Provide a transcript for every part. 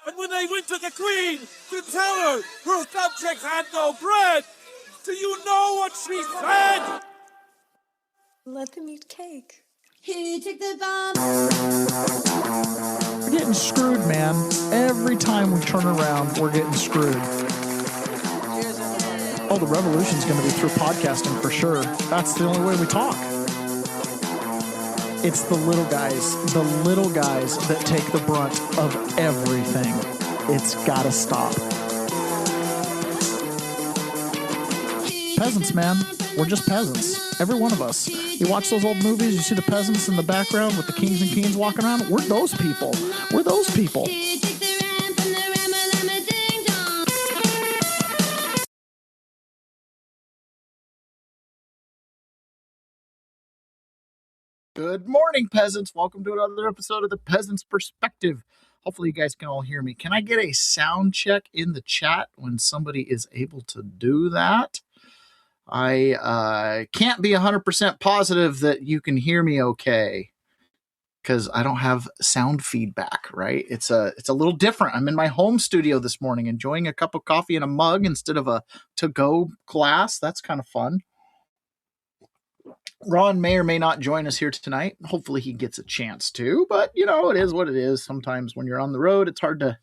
And when they went to the Queen to tell her her subjects had no bread, do you know what she said? Let them eat cake. Who took the bomb? We're getting screwed, man. Every time we turn around, we're getting screwed. Oh, the revolution's going to be through podcasting for sure. That's the only way we talk. It's the little guys that take the brunt of everything. It's got to stop. Peasants, man. We're just peasants. Every one of us. You watch those old movies, you see the peasants in the background with the kings and queens walking around. We're those people. We're those people. Good morning, peasants. Welcome to another episode of the Peasant's Perspective. Hopefully you guys can all hear me. Can I get a sound check in the chat when somebody is able to do that? I can't be 100% positive that you can hear me okay because I don't have sound feedback, right? It's a little different. I'm in my home studio this morning enjoying a cup of coffee in a mug instead of a to-go glass. That's kind of fun. Ron may or may not join us here tonight. Hopefully he gets a chance to, but you know, it is what it is. Sometimes when you're on the road, it's hard to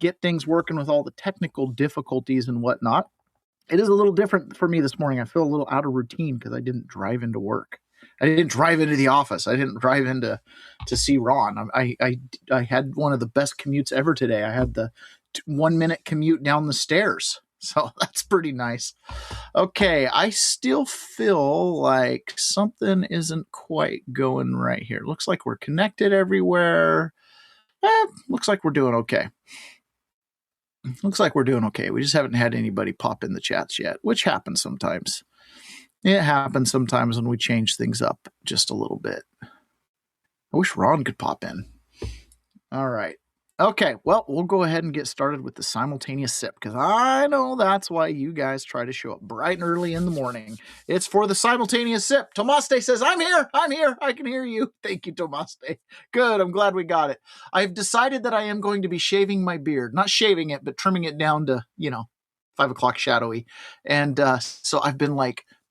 get things working with all the technical difficulties and whatnot. It is a little different for me this morning. I feel a little out of routine because I didn't drive into work. I didn't drive into the office. I didn't drive in to see Ron. I had one of the best commutes ever today. I had the 1 minute commute down the stairs. So that's pretty nice. Okay, I still feel like something isn't quite going right here. Looks like we're connected everywhere. Looks like we're doing okay. Looks like we're doing okay. We just haven't had anybody pop in the chats yet, which happens sometimes. It happens sometimes when we change things up just a little bit. I wish Ron could pop in. All right. Okay, well, we'll go ahead and get started with the simultaneous sip because I know that's why you guys try to show up bright and early in the morning. It's for the simultaneous sip. Tomaste says, I'm here, I can hear you. Thank you, Tomaste. Good, I'm glad we got it. I've decided that I am going to be shaving my beard. Not shaving it, but trimming it down to, 5 o'clock shadowy. And so I've been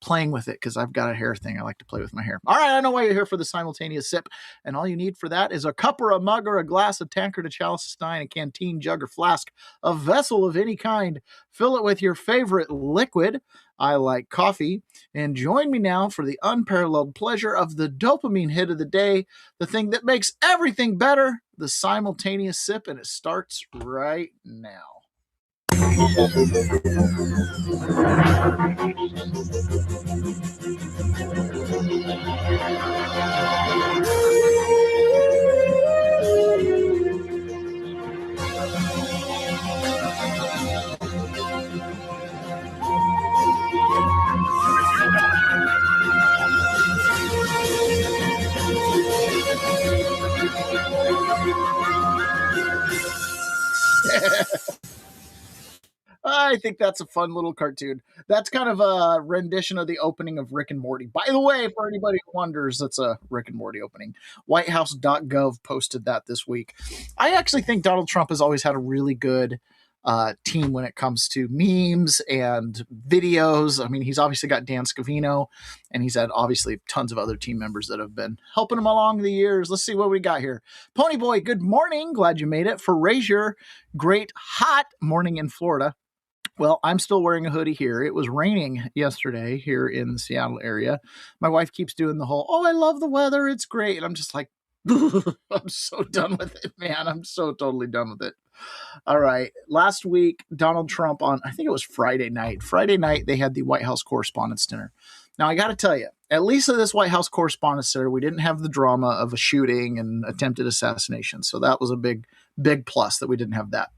playing with it because I've got a hair thing. I like to play with my hair. All right, I know why you're here for the simultaneous sip. And all you need for that is a cup or a mug or a glass, a tankard, a chalice, a stein, a canteen, jug, or flask, a vessel of any kind. Fill it with your favorite liquid. I like coffee. And join me now for the unparalleled pleasure of the dopamine hit of the day, the thing that makes everything better, the simultaneous sip. And it starts right now. I think that's a fun little cartoon. That's kind of a rendition of the opening of Rick and Morty. By the way, for anybody who wonders, that's a Rick and Morty opening. Whitehouse.gov posted that this week. I actually think Donald Trump has always had a really good team when it comes to memes and videos. I mean, he's obviously got Dan Scavino, and he's had obviously tons of other team members that have been helping him along the years. Let's see what we got here. Ponyboy, good morning. Glad you made it. Frazier, great hot morning in Florida. Well, I'm still wearing a hoodie here. It was raining yesterday here in the Seattle area. My wife keeps doing the whole, I love the weather. It's great. And I'm just like, I'm so done with it, man. I'm so totally done with it. All right. Last week, Donald Trump I think it was Friday night. Friday night, they had the White House Correspondents Dinner. Now, I got to tell you, at least at this White House Correspondents Dinner, we didn't have the drama of a shooting and attempted assassination. So that was a big, big plus that we didn't have that.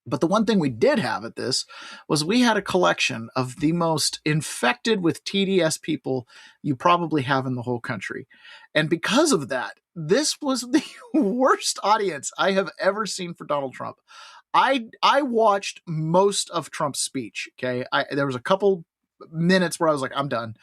But the one thing we did have at this was we had a collection of the most infected with TDS people you probably have in the whole country. And because of that, this was the worst audience I have ever seen for Donald Trump. I watched most of Trump's speech, okay? There was a couple minutes where I was like, I'm done.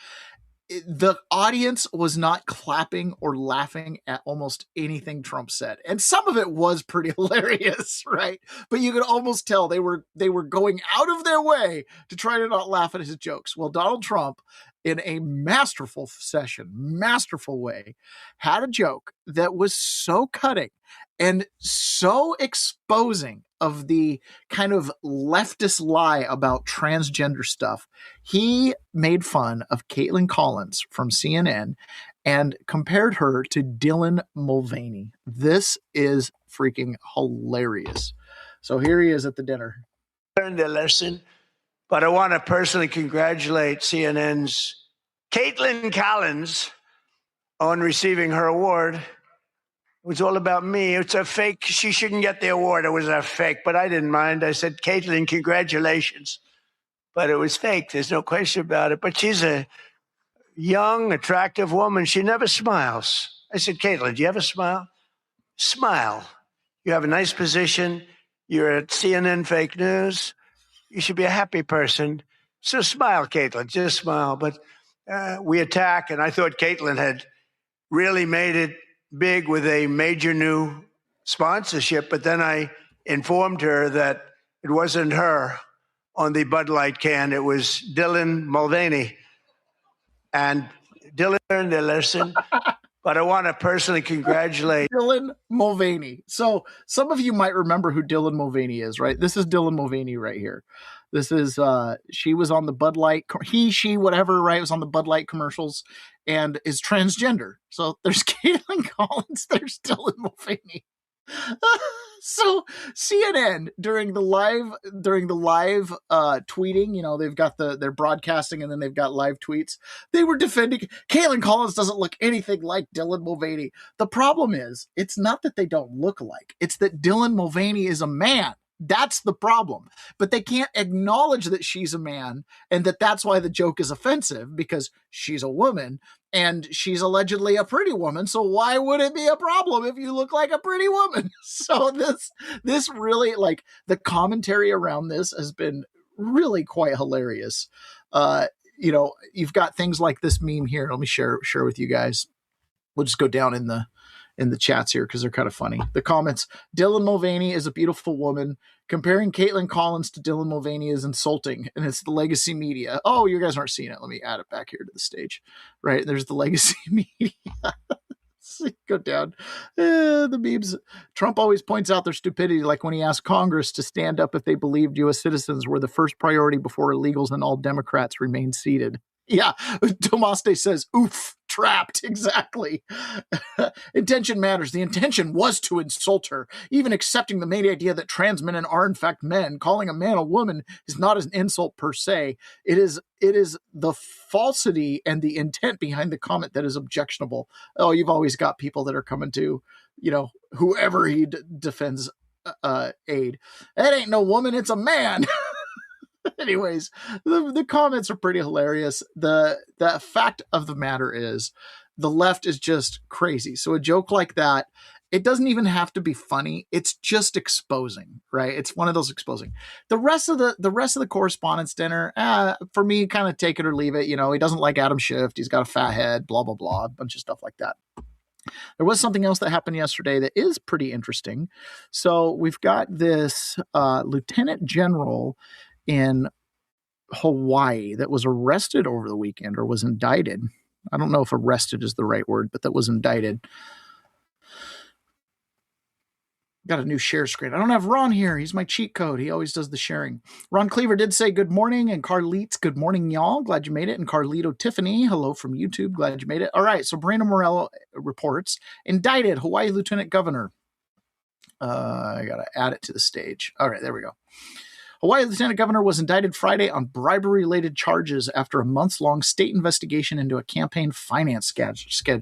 the audience was not clapping or laughing at almost anything Trump said. And some of it was pretty hilarious, right? But you could almost tell they were going out of their way to try to not laugh at his jokes. Well, Donald Trump, in a masterful way, had a joke that was so cutting and so exposing of the kind of leftist lie about transgender stuff. He made fun of Caitlin Collins from CNN and compared her to Dylan Mulvaney. This is freaking hilarious. So here he is at the dinner. Learned a lesson, but I want to personally congratulate CNN's Caitlin Collins on receiving her award. It was all about me. It's a fake. She shouldn't get the award. It was a fake, but I didn't mind. I said, Caitlin, congratulations. But it was fake. There's no question about it. But she's a young, attractive woman. She never smiles. I said, Caitlin, do you have a smile? Smile. You have a nice position. You're at CNN Fake News. You should be a happy person. So smile, Caitlin. Just smile. But we attack, and I thought Caitlin had really made it big with a major new sponsorship, but then I informed her that it wasn't her on the Bud Light can. It was Dylan Mulvaney. And Dylan learned a lesson, but I want to personally congratulate Dylan Mulvaney. So some of you might remember who Dylan Mulvaney is, right? This is Dylan Mulvaney right here. This is, she was on the Bud Light, she, whatever, right, was on the Bud Light commercials and is transgender. So there's Caitlin Collins, there's Dylan Mulvaney. So CNN during the live tweeting, you know, they've got they're broadcasting and then they've got live tweets. They were defending Caitlin Collins doesn't look anything like Dylan Mulvaney. The problem is, it's not that they don't look alike. It's that Dylan Mulvaney is a man. That's the problem. But they can't acknowledge that she's a man and that's why the joke is offensive, because she's a woman and she's allegedly a pretty woman. So why would it be a problem if you look like a pretty woman? So this really, like, the commentary around this has been really quite hilarious. You know, you've got things like this meme here. Let me share with you guys. We'll just go down in the chats here because they're kind of funny. The comments: Dylan Mulvaney is a beautiful woman. Comparing Caitlin Collins to Dylan Mulvaney is insulting, and it's the legacy media. Oh, you guys aren't seeing it. Let me add it back here to the stage. Right, there's the legacy media. Go down. The memes. Trump always points out their stupidity, like when he asked Congress to stand up if they believed U.S. citizens were the first priority before illegals and all Democrats remained seated. Yeah, Tomaste says, oof, trapped. Exactly. Intention matters. The intention was to insult her. Even accepting the main idea that trans men are in fact men, calling a man a woman is not an insult per se. It is the falsity and the intent behind the comment that is objectionable. Oh, you've always got people that are coming to, you know, whoever he defends aid. That ain't no woman, it's a man. Anyways, the comments are pretty hilarious. The fact of the matter is, the left is just crazy. So a joke like that, it doesn't even have to be funny. It's just exposing, right? It's one of those exposing. The rest of the Correspondents Dinner, for me, kind of take it or leave it. You know, he doesn't like Adam Schiff. He's got a fat head. Blah blah blah. A bunch of stuff like that. There was something else that happened yesterday that is pretty interesting. So we've got this lieutenant general in Hawaii that was arrested over the weekend, or was indicted. I don't know if arrested is the right word, but that was indicted. Got a new share screen. I don't have Ron here. He's my cheat code. He always does the sharing. Ron Cleaver did say good morning, and Carlitos, good morning, y'all. Glad you made it. And Carlito Tiffany, hello from YouTube. Glad you made it. All right, so Brandon Morello reports, indicted Hawaii Lieutenant Governor. I got to add it to the stage. All right, there we go. Hawaii Lieutenant Governor was indicted Friday on bribery-related charges after a months-long state investigation into a campaign finance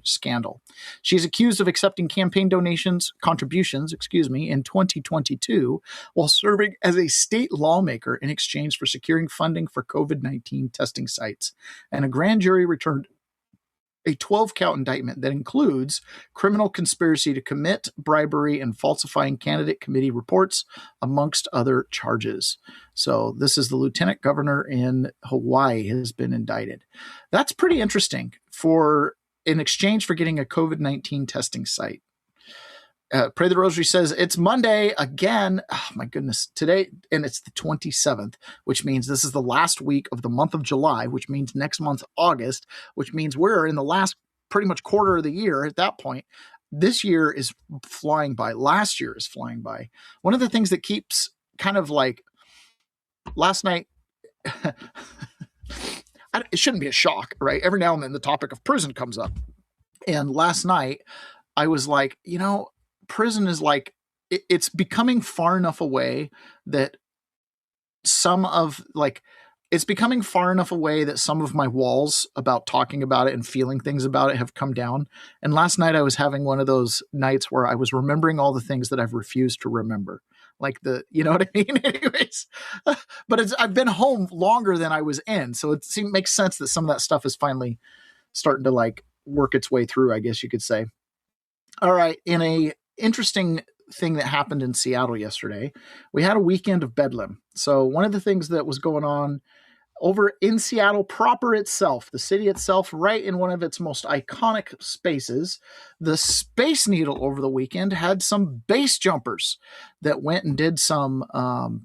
scandal. She's accused of accepting campaign contributions, in 2022 while serving as a state lawmaker in exchange for securing funding for COVID-19 testing sites. And a grand jury returned a 12-count indictment that includes criminal conspiracy to commit bribery and falsifying candidate committee reports, amongst other charges. So this is the lieutenant governor in Hawaii has been indicted. That's pretty interesting in exchange for getting a COVID-19 testing site. Pray the Rosary says it's Monday again. Oh my goodness, today, and it's the 27th, which means this is the last week of the month of July, which means next month, August, which means we're in the last pretty much quarter of the year at that point. This year is flying by. Last year is flying by. One of the things that keeps kind of like last night, it shouldn't be a shock, right? Every now and then the topic of prison comes up. And last night I was like, prison is like, it's becoming far enough away that it's becoming far enough away that some of my walls about talking about it and feeling things about it have come down. And last night I was having one of those nights where I was remembering all the things that I've refused to remember. You know what I mean? Anyways, but I've been home longer than I was in. So it makes sense that some of that stuff is finally starting to work its way through, I guess you could say. All right. In a interesting thing that happened in Seattle yesterday, we had a weekend of Bedlam. So one of the things that was going on over in Seattle proper itself, the city itself, right in one of its most iconic spaces, the Space Needle over the weekend had some base jumpers that went and did some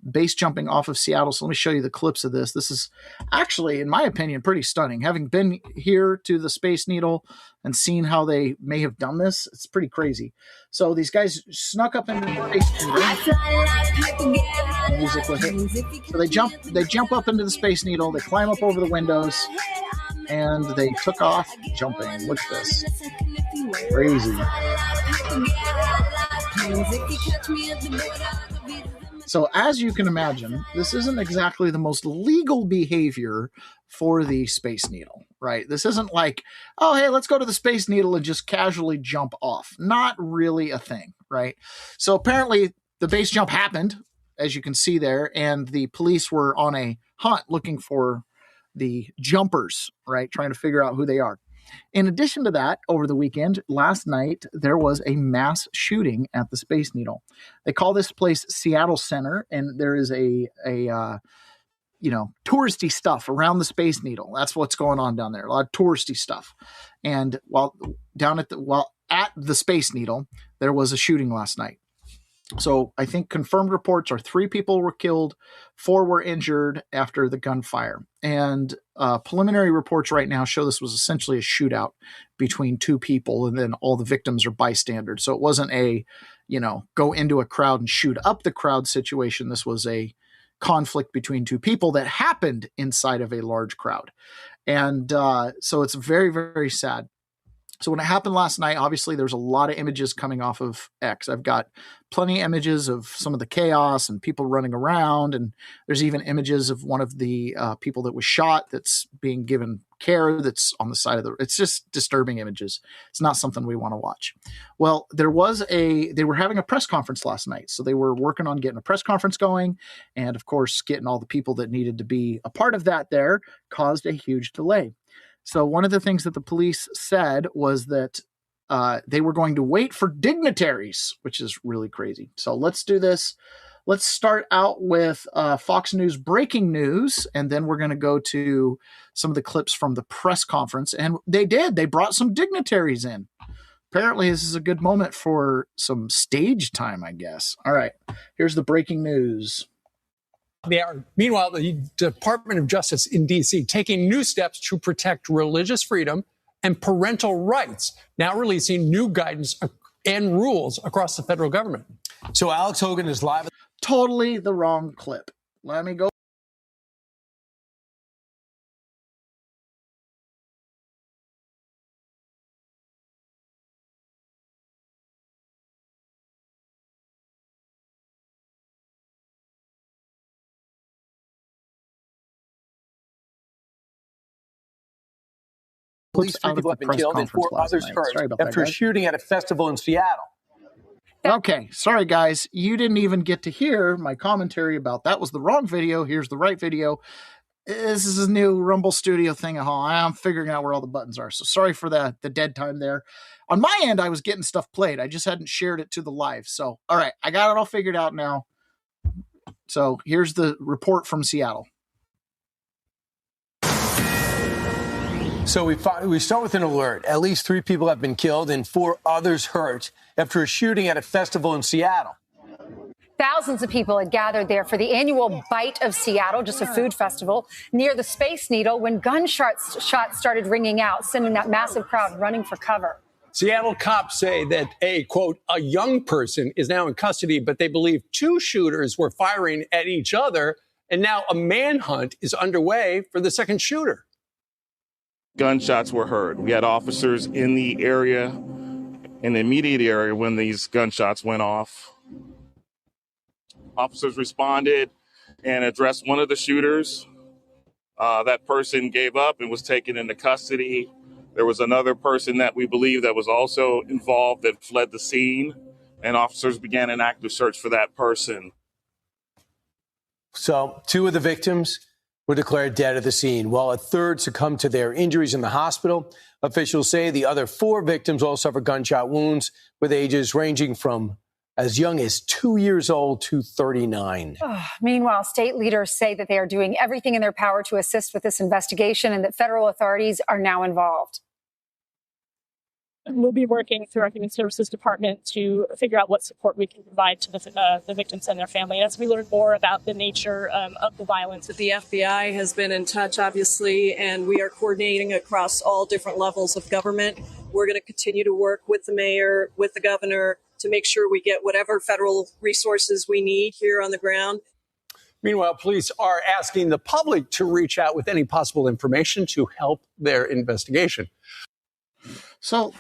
base jumping off of Seattle. So let me show you the clips of this. This is actually, in my opinion, pretty stunning. Having been here to the Space Needle and seen how they may have done this, it's pretty crazy. So these guys snuck up into the Space Needle. Music with it. So they jump up into the Space Needle, they climb up over the windows, and they took off jumping. Look at this. Crazy. So as you can imagine, this isn't exactly the most legal behavior for the Space Needle, right? This isn't like, oh, hey, let's go to the Space Needle and just casually jump off. Not really a thing, right? So apparently the base jump happened, as you can see there, and the police were on a hunt looking for the jumpers, right? Trying to figure out who they are. In addition to that, over the weekend, last night, there was a mass shooting at the Space Needle. They call this place Seattle Center, and there is a touristy stuff around the Space Needle. That's what's going on down there. A lot of touristy stuff. And at the Space Needle, there was a shooting last night. So I think confirmed reports are 3 people were killed, 4 were injured after the gunfire. And preliminary reports right now show this was essentially a shootout between 2 people, and then all the victims are bystanders. So it wasn't a, go into a crowd and shoot up the crowd situation. This was a conflict between 2 people that happened inside of a large crowd. And so it's very, very sad. So when it happened last night, obviously there's a lot of images coming off of X. I've got plenty of images of some of the chaos and people running around. And there's even images of one of the people that was shot that's being given care that's on the side of it's just disturbing images. It's not something we want to watch. Well, they were having a press conference last night. So they were working on getting a press conference going. And of course, getting all the people that needed to be a part of that there caused a huge delay. So one of the things that the police said was that they were going to wait for dignitaries, which is really crazy. So let's do this. Let's start out with Fox News breaking news, and then we're going to go to some of the clips from the press conference. And they did. They brought some dignitaries in. Apparently, this is a good moment for some stage time, I guess. All right, here's the breaking news. Meanwhile, the Department of Justice in D.C. taking new steps to protect religious freedom and parental rights, now releasing new guidance and rules across the federal government. So Alex Hogan is live. Totally the wrong clip. Let me go. At least 3 people have been killed and 4 others hurt after a shooting at a festival in Seattle. Okay, sorry guys, you didn't even get to hear my commentary about that was the wrong video. Here's the right video. this is a new Rumble Studio thing at home. I'm figuring out where all the buttons are. So sorry for the dead time there. On my end, I was getting stuff played. I just hadn't shared it to the live. So, all right, I got it all figured out now. So here's the report from Seattle. So we start with an alert. At least 3 people have been killed and 4 others hurt after a shooting at a festival in Seattle. Thousands of people had gathered there for the annual Bite of Seattle, just a food festival, near the Space Needle when gunshots started ringing out, sending that massive crowd running for cover. Seattle cops say that quote, a young person is now in custody, but they believe 2 shooters were firing at each other, and now a manhunt is underway for the second shooter. Gunshots were heard. We had officers in the area, in the immediate area when these gunshots went off. Officers responded and addressed one of the shooters. That person gave up and was taken into custody. There was another person that we believe that was also involved that fled the scene, and officers began an active search for that person. So 2 of the victims were declared dead at the scene, while a third succumbed to their injuries in the hospital. Officials say the other 4 victims all suffered gunshot wounds with ages ranging from as young as 2 years old to 39. Meanwhile, state leaders say that they are doing everything in their power to assist with this investigation and that federal authorities are now involved. We'll be working through our Human Services Department to figure out what support we can provide to the victims and their family as we learn more about the nature of the violence. The FBI has been in touch, obviously, and we are coordinating across all different levels of government. We're going to continue to work with the mayor, with the governor, to make sure we get whatever federal resources we need here on the ground. Meanwhile, police are asking the public to reach out with any possible information to help their investigation. So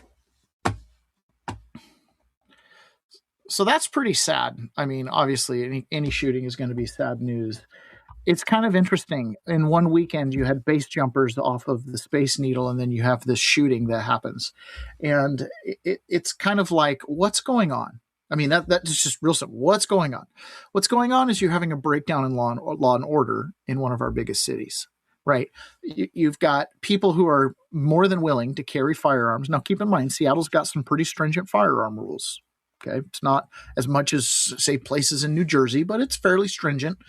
that's pretty sad. I mean, obviously, any shooting is going to be sad news. It's kind of interesting. In one weekend, you had base jumpers off of the Space Needle, and then you have this shooting that happens. And it's kind of like, what's going on? I mean, that's just real simple. What's going on? What's going on is you're having a breakdown in law and order in one of our biggest cities, right? You've got people who are more than willing to carry firearms. Now, keep in mind, Seattle's got some pretty stringent firearm rules. Okay, it's not as much as, say, places in New Jersey, but it's fairly stringent.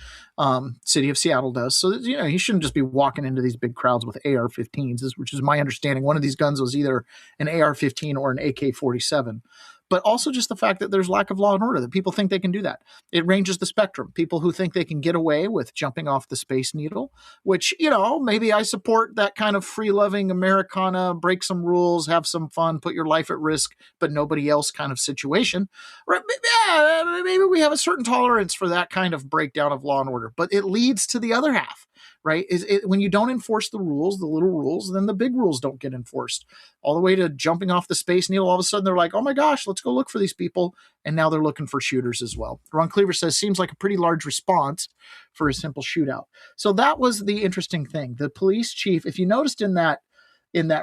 City of Seattle does. So, you shouldn't just be walking into these big crowds with AR-15s, which is my understanding. One of these guns was either an AR-15 or an AK-47. But also just the fact that there's lack of law and order, that people think they can do that. It ranges the spectrum. People who think they can get away with jumping off the Space Needle, which, maybe I support that kind of free-loving Americana, break some rules, have some fun, put your life at risk, but nobody else kind of situation. Right? Yeah, maybe we have a certain tolerance for that kind of breakdown of law and order, but it leads to the other half. Right? When you don't enforce the rules, the little rules, then the big rules don't get enforced. All the way to jumping off the Space Needle, all of a sudden they're like, oh my gosh, let's go look for these people. And now they're looking for shooters as well. Ron Cleaver says, seems like a pretty large response for a simple shootout. So that was the interesting thing. The police chief, if you noticed in that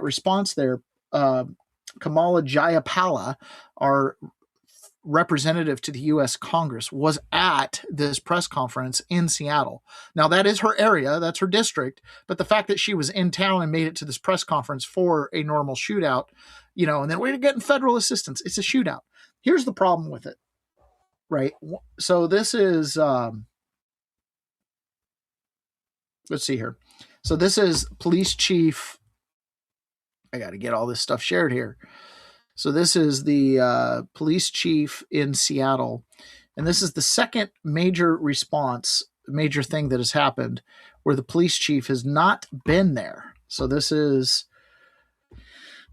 response there, Kamala Jayapala, our representative to the U.S. Congress, was at this press conference in Seattle. Now, that is her area. That's her district. But the fact that she was in town and made it to this press conference for a normal shootout, and then we're getting federal assistance. It's a shootout. Here's the problem with it, right? So this is, let's see here. So this is police chief. I got to get all this stuff shared here. So this is the police chief in Seattle, and this is the second major thing that has happened where the police chief has not been there. So this is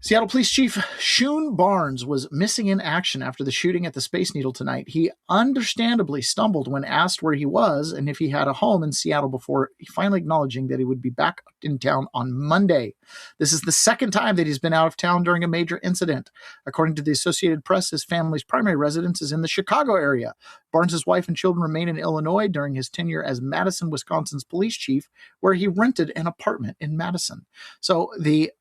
Seattle Police Chief Shun Barnes was missing in action after the shooting at the Space Needle tonight. He understandably stumbled when asked where he was and if he had a home in Seattle before finally acknowledging that he would be back in town on Monday. This is the second time that he's been out of town during a major incident. According to the Associated Press, his family's primary residence is in the Chicago area. Barnes' wife and children remain in Illinois during his tenure as Madison, Wisconsin's police chief, where he rented an apartment in Madison. So the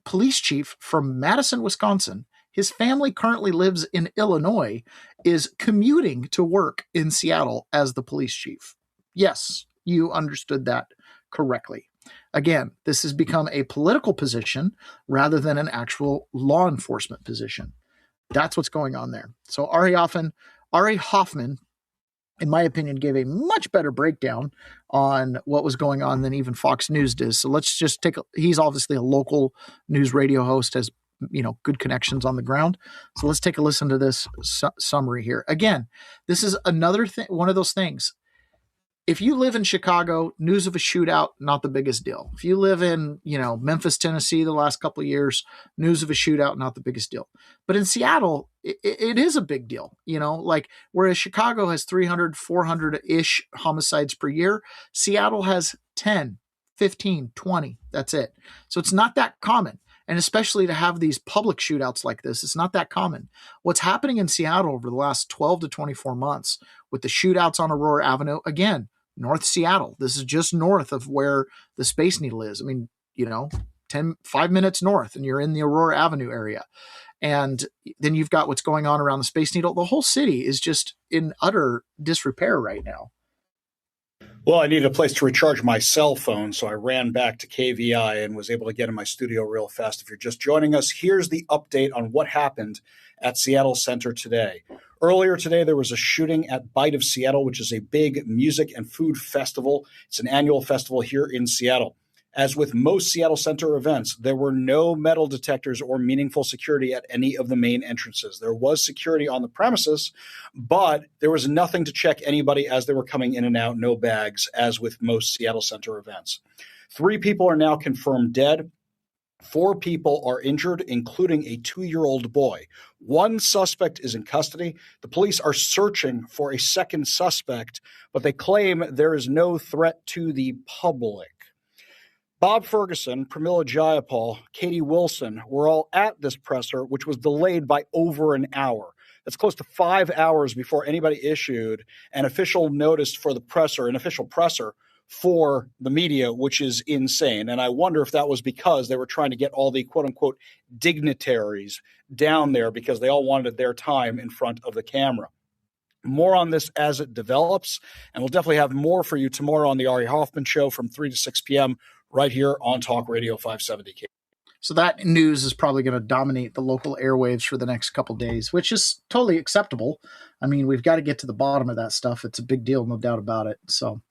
police chief from Madison, Wisconsin, his family currently lives in Illinois, is commuting to work in Seattle as the police chief. Yes, you understood that correctly. Again, this has become a political position rather than an actual law enforcement position. That's what's going on there. So Ari Hoffman, in my opinion, gave a much better breakdown on what was going on than even Fox News did. So let's just he's obviously a local news radio host, has, good connections on the ground. So let's take a listen to this summary here. Again, this is another thing, one of those things. If you live in Chicago, news of a shootout, not the biggest deal. If you live in, Memphis, Tennessee, the last couple of years, news of a shootout, not the biggest deal. But in Seattle, it is a big deal, like whereas Chicago has 300, 400-ish homicides per year, Seattle has 10, 15, 20. That's it. So it's not that common. And especially to have these public shootouts like this, it's not that common. What's happening in Seattle over the last 12 to 24 months with the shootouts on Aurora Avenue, again, North Seattle. This is just north of where the Space Needle is. I mean, 5 minutes north and you're in the Aurora Avenue area. And then you've got what's going on around the Space Needle. The whole city is just in utter disrepair right now. Well, I needed a place to recharge my cell phone, so I ran back to KVI and was able to get in my studio real fast. If you're just joining us, here's the update on what happened at Seattle Center today. Earlier today, there was a shooting at Bite of Seattle, which is a big music and food festival. It's an annual festival here in Seattle. As with most Seattle Center events, there were no metal detectors or meaningful security at any of the main entrances. There was security on the premises, but there was nothing to check anybody as they were coming in and out, no bags, as with most Seattle Center events. 3 people are now confirmed dead. 4 people are injured, including a 2-year-old boy. 1 suspect is in custody. The police are searching for a second suspect, but they claim there is no threat to the public. Bob Ferguson, Pramila Jayapal, Katie Wilson were all at this presser, which was delayed by over an hour. That's close to 5 hours before anybody issued an official notice for the presser, an official presser for the media, which is insane. And I wonder if that was because they were trying to get all the quote-unquote dignitaries down there because they all wanted their time in front of the camera. More on this as it develops, and we'll definitely have more for you tomorrow on the Ari Hoffman Show from 3 to 6 p.m. right here on Talk Radio 570K. So that news is probably going to dominate the local airwaves for the next couple of days, which is totally acceptable. I mean, we've got to get to the bottom of that stuff. It's a big deal, no doubt about it. So,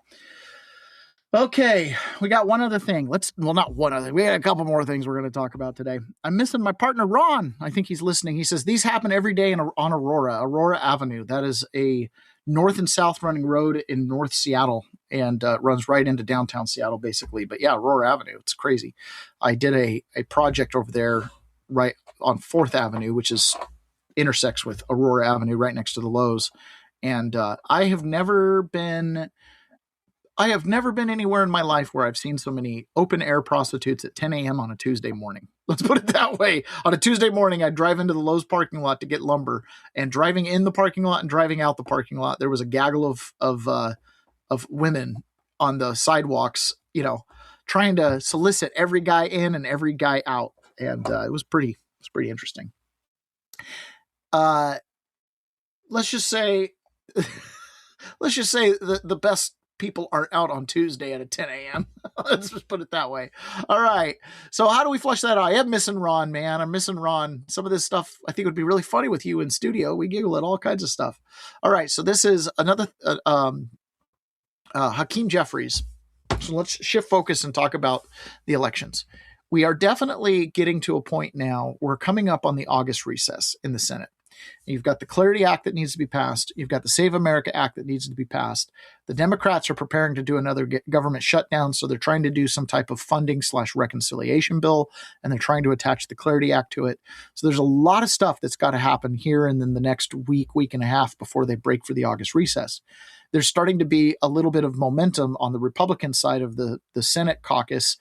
okay, we got one other thing. Not one other. We got a couple more things we're going to talk about today. I'm missing my partner, Ron. I think he's listening. He says, these happen every day on Aurora Avenue. That is a north and south running road in North Seattle and runs right into downtown Seattle, basically. But yeah, Aurora Avenue, it's crazy. I did a project over there right on 4th Avenue, which intersects with Aurora Avenue right next to the Lowe's. And I have never been anywhere in my life where I've seen so many open air prostitutes at 10 a.m. on a Tuesday morning. Let's put it that way. On a Tuesday morning, I'd drive into the Lowe's parking lot to get lumber, and driving in the parking lot and driving out the parking lot, there was a gaggle of women on the sidewalks, trying to solicit every guy in and every guy out. And it was pretty interesting. Let's just say the best people aren't out on Tuesday at 10 a.m. Let's just put it that way. All right. So how do we flush that out? I'm missing Ron, man. I'm missing Ron. Some of this stuff I think would be really funny with you in studio. We giggle at all kinds of stuff. All right. So this is another Hakeem Jeffries. So let's shift focus and talk about the elections. We are definitely getting to a point now. We're coming up on the August recess in the Senate. You've got the Clarity Act that needs to be passed. You've got the Save America Act that needs to be passed. The Democrats are preparing to do another government shutdown, so they're trying to do some type of funding/reconciliation bill, and they're trying to attach the Clarity Act to it. So there's a lot of stuff that's got to happen here and then the next week and a half before they break for the August recess. There's starting to be a little bit of momentum on the Republican side of the Senate caucus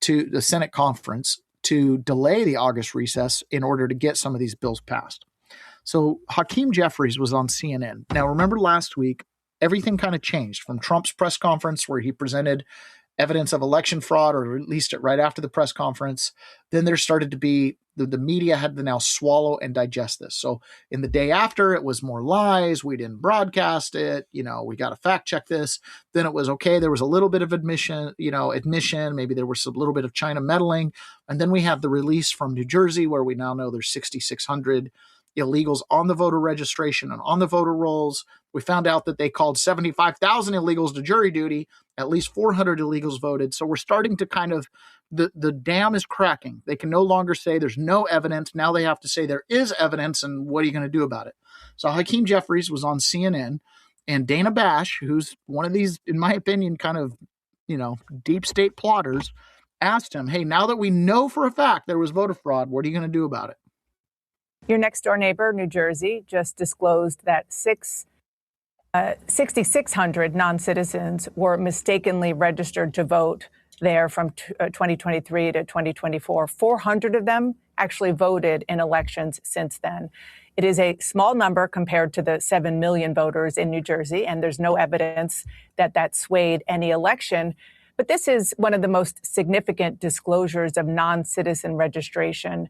to the Senate conference to delay the August recess in order to get some of these bills passed. So Hakeem Jeffries was on CNN. Now, remember last week, everything kind of changed from Trump's press conference where he presented evidence of election fraud, or at least right after the press conference. Then there started to be the media had to now swallow and digest this. So in the day after, it was more lies. We didn't broadcast it. We got to fact check this. Then it was okay. There was a little bit of admission. Maybe there was a little bit of China meddling. And then we have the release from New Jersey, where we now know there's 6,600 illegals on the voter registration and on the voter rolls. We found out that they called 75,000 illegals to jury duty. At least 400 illegals voted. So we're starting to kind of, the dam is cracking. They can no longer say there's no evidence. Now they have to say there is evidence, and what are you going to do about it? So Hakeem Jeffries was on CNN, and Dana Bash, who's one of these, in my opinion, kind of, deep state plotters, asked him, hey, now that we know for a fact there was voter fraud, what are you going to do about it? Your next door neighbor, New Jersey, just disclosed that 6,600 non-citizens were mistakenly registered to vote there from 2023 to 2024. 400 of them actually voted in elections since then. It is a small number compared to the 7 million voters in New Jersey, and there's no evidence that swayed any election. But this is one of the most significant disclosures of non-citizen registration.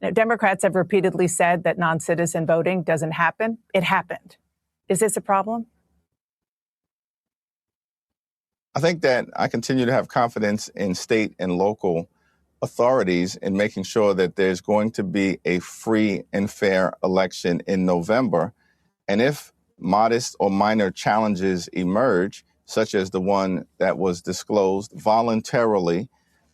Now, Democrats have repeatedly said that non-citizen voting doesn't happen. It happened. Is this a problem? I think that I continue to have confidence in state and local authorities in making sure that there's going to be a free and fair election in November. And if modest or minor challenges emerge, such as the one that was disclosed voluntarily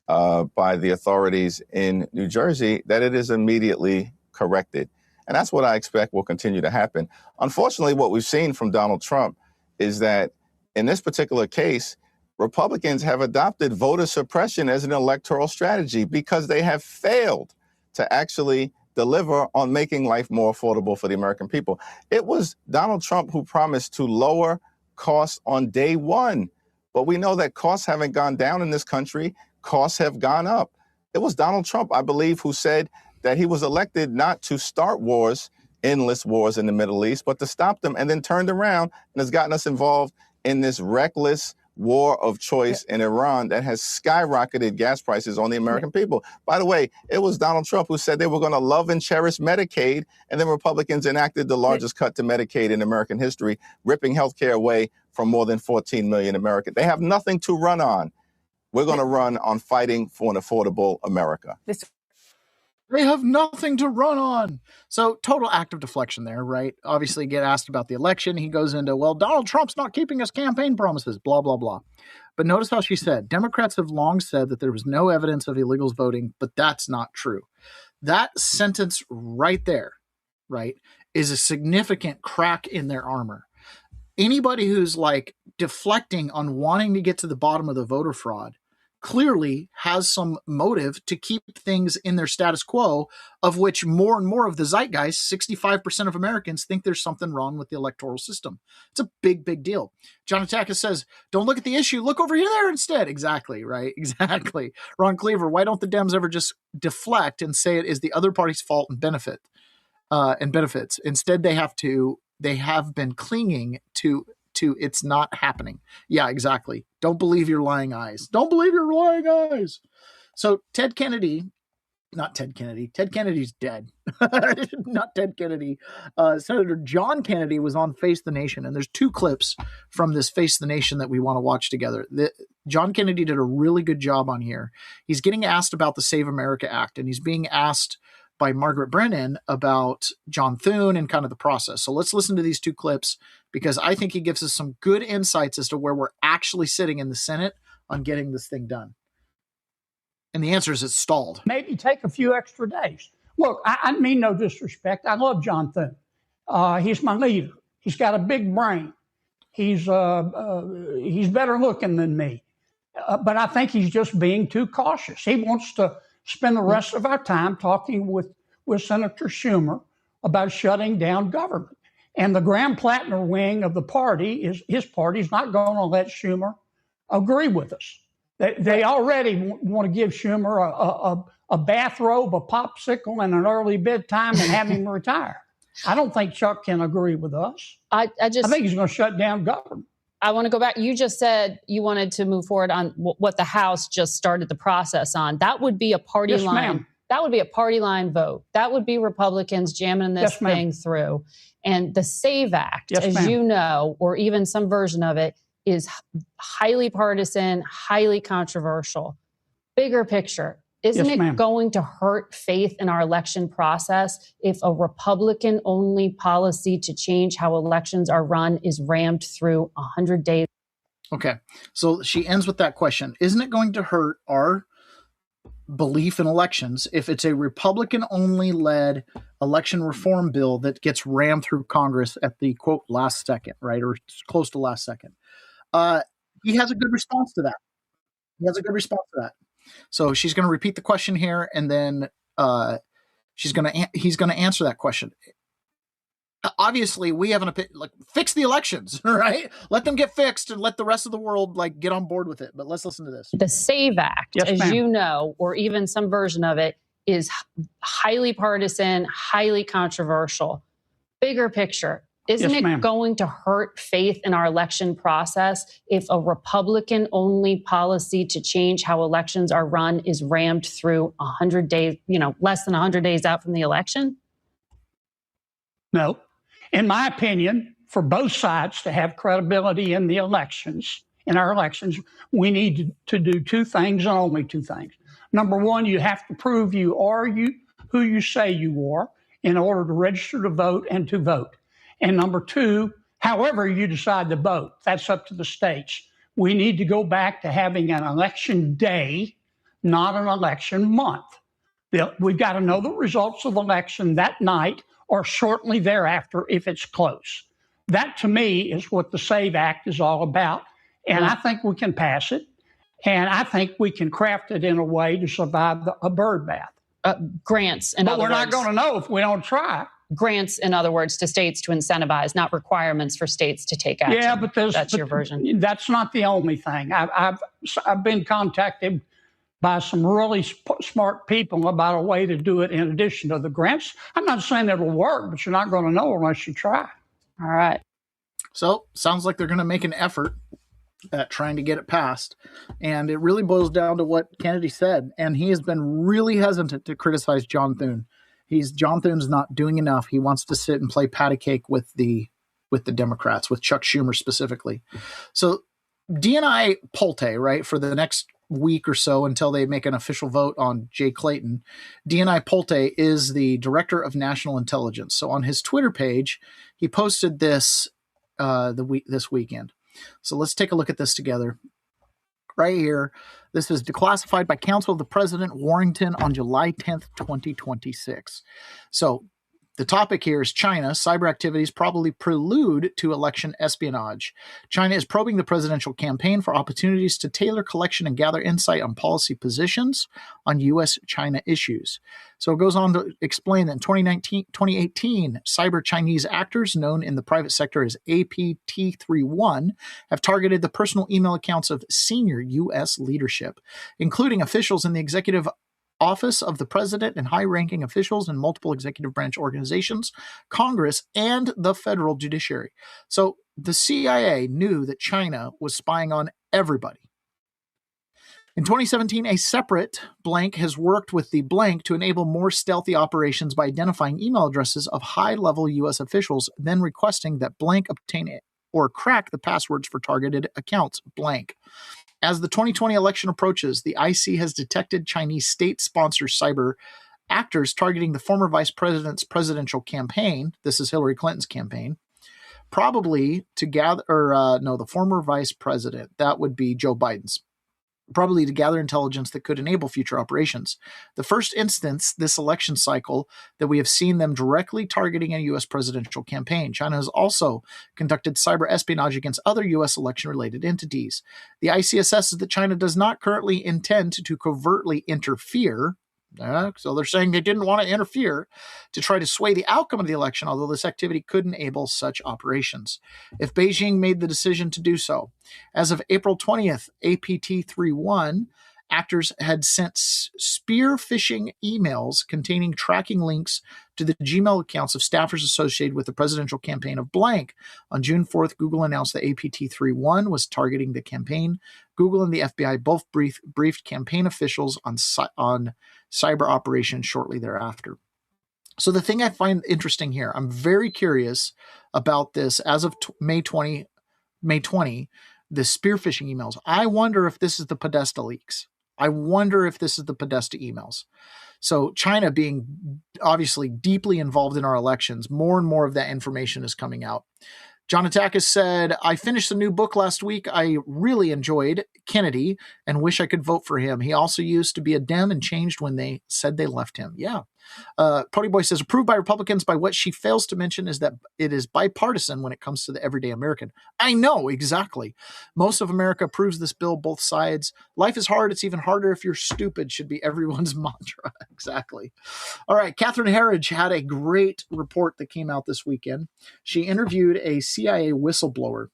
by the authorities in New Jersey, that it is immediately corrected. And that's what I expect will continue to happen. Unfortunately, what we've seen from Donald Trump is that in this particular case, Republicans have adopted voter suppression as an electoral strategy because they have failed to actually deliver on making life more affordable for the American people. It was Donald Trump who promised to lower costs on day one. But we know that costs haven't gone down in this country. Costs have gone up. It was Donald Trump, I believe, who said that he was elected not to start wars, endless wars in the Middle East, but to stop them, and then turned around and has gotten us involved in this reckless war of choice in Iran that has skyrocketed gas prices on the American people. By the way, it was Donald Trump who said they were going to love and cherish Medicaid, and then Republicans enacted the largest cut to Medicaid in American history, ripping health care away from more than 14 million Americans. They have nothing to run on. We're going to run on fighting for an affordable America. They have nothing to run on. So total act of deflection there, right? Obviously get asked about the election. He goes into, well, Donald Trump's not keeping his campaign promises, blah, blah, blah. But notice how she said, Democrats have long said that there was no evidence of illegals voting, but that's not true. That sentence right there, right, is a significant crack in their armor. Anybody who's like deflecting on wanting to get to the bottom of the voter fraud clearly has some motive to keep things in their status quo, of which more and more of the zeitgeist, 65% of Americans think there's something wrong with the electoral system. It's a big, big deal. John Atakis says, don't look at the issue, look over here there instead. Exactly, right? Exactly. Ron Cleaver, why don't the Dems ever just deflect and say it is the other party's fault and benefits? Instead, they have been clinging to it's not happening. Yeah, exactly. Don't believe your lying eyes. Don't believe your lying eyes. So Ted Kennedy's dead. Not Ted Kennedy. Senator John Kennedy was on Face the Nation, and there's two clips from this Face the Nation that we want to watch together. John Kennedy did a really good job on here. He's getting asked about the Save America Act, and he's being asked by Margaret Brennan about John Thune and kind of the process. So let's listen to these two clips, because I think he gives us some good insights as to where we're actually sitting in the Senate on getting this thing done. And the answer is it's stalled. Maybe take a few extra days. Look, I mean no disrespect. I love John Thune. He's my leader. He's got a big brain. He's better looking than me. But I think he's just being too cautious. He wants to spend the rest of our time talking with Senator Schumer about shutting down government. And the Graham Plattner wing of the party his party's not going to let Schumer agree with us. They already want to give Schumer a bathrobe, a popsicle, and an early bedtime and have him retire. I don't think Chuck can agree with us. I think he's going to shut down government. I want to go back. You just said you wanted to move forward on what the House just started the process on. That would be a party line. that would be a party line vote. That would be Republicans jamming this thing through. And the SAVE Act, as you know, or even some version of it, is highly partisan, highly controversial. Bigger picture, isn't it going to hurt faith in our election process if a Republican-only policy to change how elections are run is rammed through 100 days? Okay, so she ends with that question. Isn't it going to hurt our belief in elections if it's a Republican-only led election reform bill that gets rammed through Congress at the, quote, last second, right, or close to last second? He has a good response to that. So she's going to repeat the question here, and then he's going to answer that question. Obviously, we have an opinion. Like, fix the elections, right? Let them get fixed, and let the rest of the world get on board with it. But let's listen to this. The SAVE Act, as you know, or even some version of it, is highly partisan, highly controversial. Bigger picture. Isn't it going to hurt faith in our election process if a Republican-only policy to change how elections are run is rammed through 100 days, less than 100 days out from the election? No. In my opinion, for both sides to have credibility in the elections, in our elections, we need to do two things and only two things. Number one, you have to prove you are who you say you are in order to register to vote and to vote. And number two, however you decide to vote, that's up to the states. We need to go back to having an election day, not an election month. We've got to know the results of the election that night or shortly thereafter if it's close. That, to me, is what the SAVE Act is all about. And I think we can pass it. And I think we can craft it in a way to survive a bird bath. Grants, in but other we're words. not going to know if we don't try. Grants, in other words, to states to incentivize, not requirements for states to take action. Yeah, but that's your version. That's not the only thing. I've been contacted by some really smart people about a way to do it in addition to the grants. I'm not saying it'll work, but you're not going to know unless you try. All right. So sounds like they're going to make an effort at trying to get it passed. And it really boils down to what Kennedy said. And he has been really hesitant to criticize John Thune. John Thune's not doing enough. He wants to sit and play patty cake with the Democrats, with Chuck Schumer specifically. So DNI Pulte, right, for the next week or so until they make an official vote on Jay Clayton, DNI Pulte is the director of national intelligence. So on his Twitter page, he posted this this weekend. So let's take a look at this together. Right here, this is declassified by Counsel of the President, Warrington, on July 10th, 2026. So the topic here is China. Cyber activities probably prelude to election espionage. China is probing the presidential campaign for opportunities to tailor collection and gather insight on policy positions on U.S.-China issues. So it goes on to explain that in 2018, cyber Chinese actors, known in the private sector as APT31, have targeted the personal email accounts of senior U.S. leadership, including officials in the executive office of the president and high-ranking officials in multiple executive branch organizations, Congress, and the federal judiciary. So the CIA knew that China was spying on everybody. In 2017, a separate blank has worked with the blank to enable more stealthy operations by identifying email addresses of high-level U.S. officials, then requesting that blank obtain it or crack the passwords for targeted accounts blank. As the 2020 election approaches, the IC has detected Chinese state-sponsored cyber actors targeting the former vice president's presidential campaign. This is Hillary Clinton's campaign. Probably to gather, the former vice president, that would be Joe Biden's. Probably to gather intelligence that could enable future operations. The first instance this election cycle that we have seen them directly targeting a U.S. presidential campaign. China has also conducted cyber espionage against other U.S. election-related entities. The IC assesses that China does not currently intend to covertly interfere. So they're saying they didn't want to interfere to try to sway the outcome of the election, although this activity could enable such operations if Beijing made the decision to do so. As of April 20th, APT31 actors had sent spear phishing emails containing tracking links to the Gmail accounts of staffers associated with the presidential campaign of blank. On June 4th, Google announced that APT31 was targeting the campaign. Google and the FBI both briefed campaign officials on cyber operations shortly thereafter. So the thing I find interesting here, I'm very curious about this as of May 20, the spear phishing emails. I wonder if this is the Podesta leaks. I wonder if this is the Podesta emails. So China being obviously deeply involved in our elections, more and more of that information is coming out. John Atakis said, I finished a new book last week. I really enjoyed Kennedy and wish I could vote for him. He also used to be a Dem and changed when they said they left him. Yeah. Pony Boy says, approved by Republicans, by what she fails to mention is that it is bipartisan when it comes to the everyday American. I know, exactly. Most of America approves this bill, both sides. Life is hard. It's even harder if you're stupid should be everyone's mantra. Exactly. All right. Catherine Herridge had a great report that came out this weekend. She interviewed a CIA whistleblower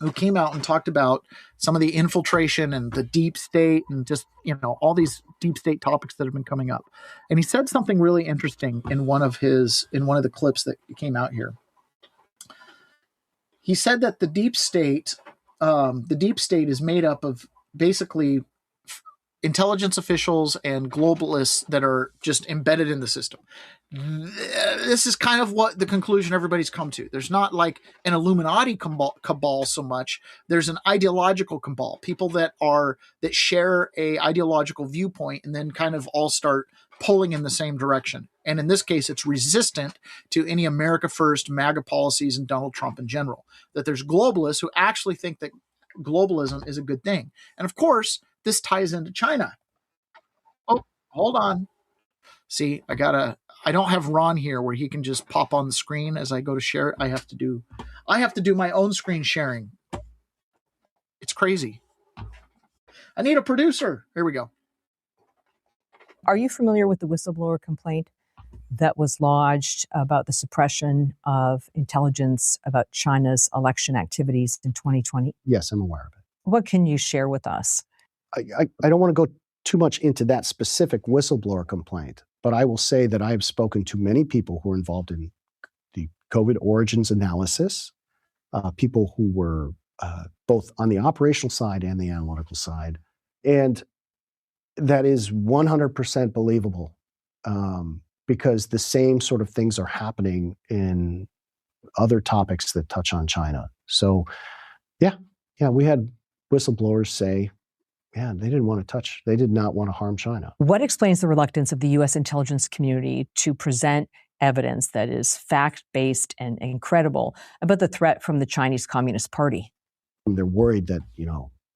who came out and talked about some of the infiltration and the deep state and just, all these deep state topics that have been coming up. And he said something really interesting in one of the clips that came out here. He said that the deep state is made up of basically intelligence officials and globalists that are just embedded in the system. This is kind of what the conclusion everybody's come to. There's not like an Illuminati cabal so much. There's an ideological cabal, people that share a ideological viewpoint and then kind of all start pulling in the same direction. And in this case, it's resistant to any America First, MAGA policies and Donald Trump in general. That there's globalists who actually think that globalism is a good thing. And of course, this ties into China. Oh, hold on. See, I don't have Ron here where he can just pop on the screen as I go to share it. I have to do my own screen sharing. It's crazy. I need a producer. Here we go. Are you familiar with the whistleblower complaint that was lodged about the suppression of intelligence about China's election activities in 2020? Yes, I'm aware of it. What can you share with us? I don't want to go too much into that specific whistleblower complaint, but I will say that I have spoken to many people who are involved in the COVID origins analysis, people who were both on the operational side and the analytical side. And that is 100% believable because the same sort of things are happening in other topics that touch on China. So, yeah, we had whistleblowers say, they did not want to harm China. What explains the reluctance of the U.S. intelligence community to present evidence that is fact-based and credible about the threat from the Chinese Communist Party? They're worried that,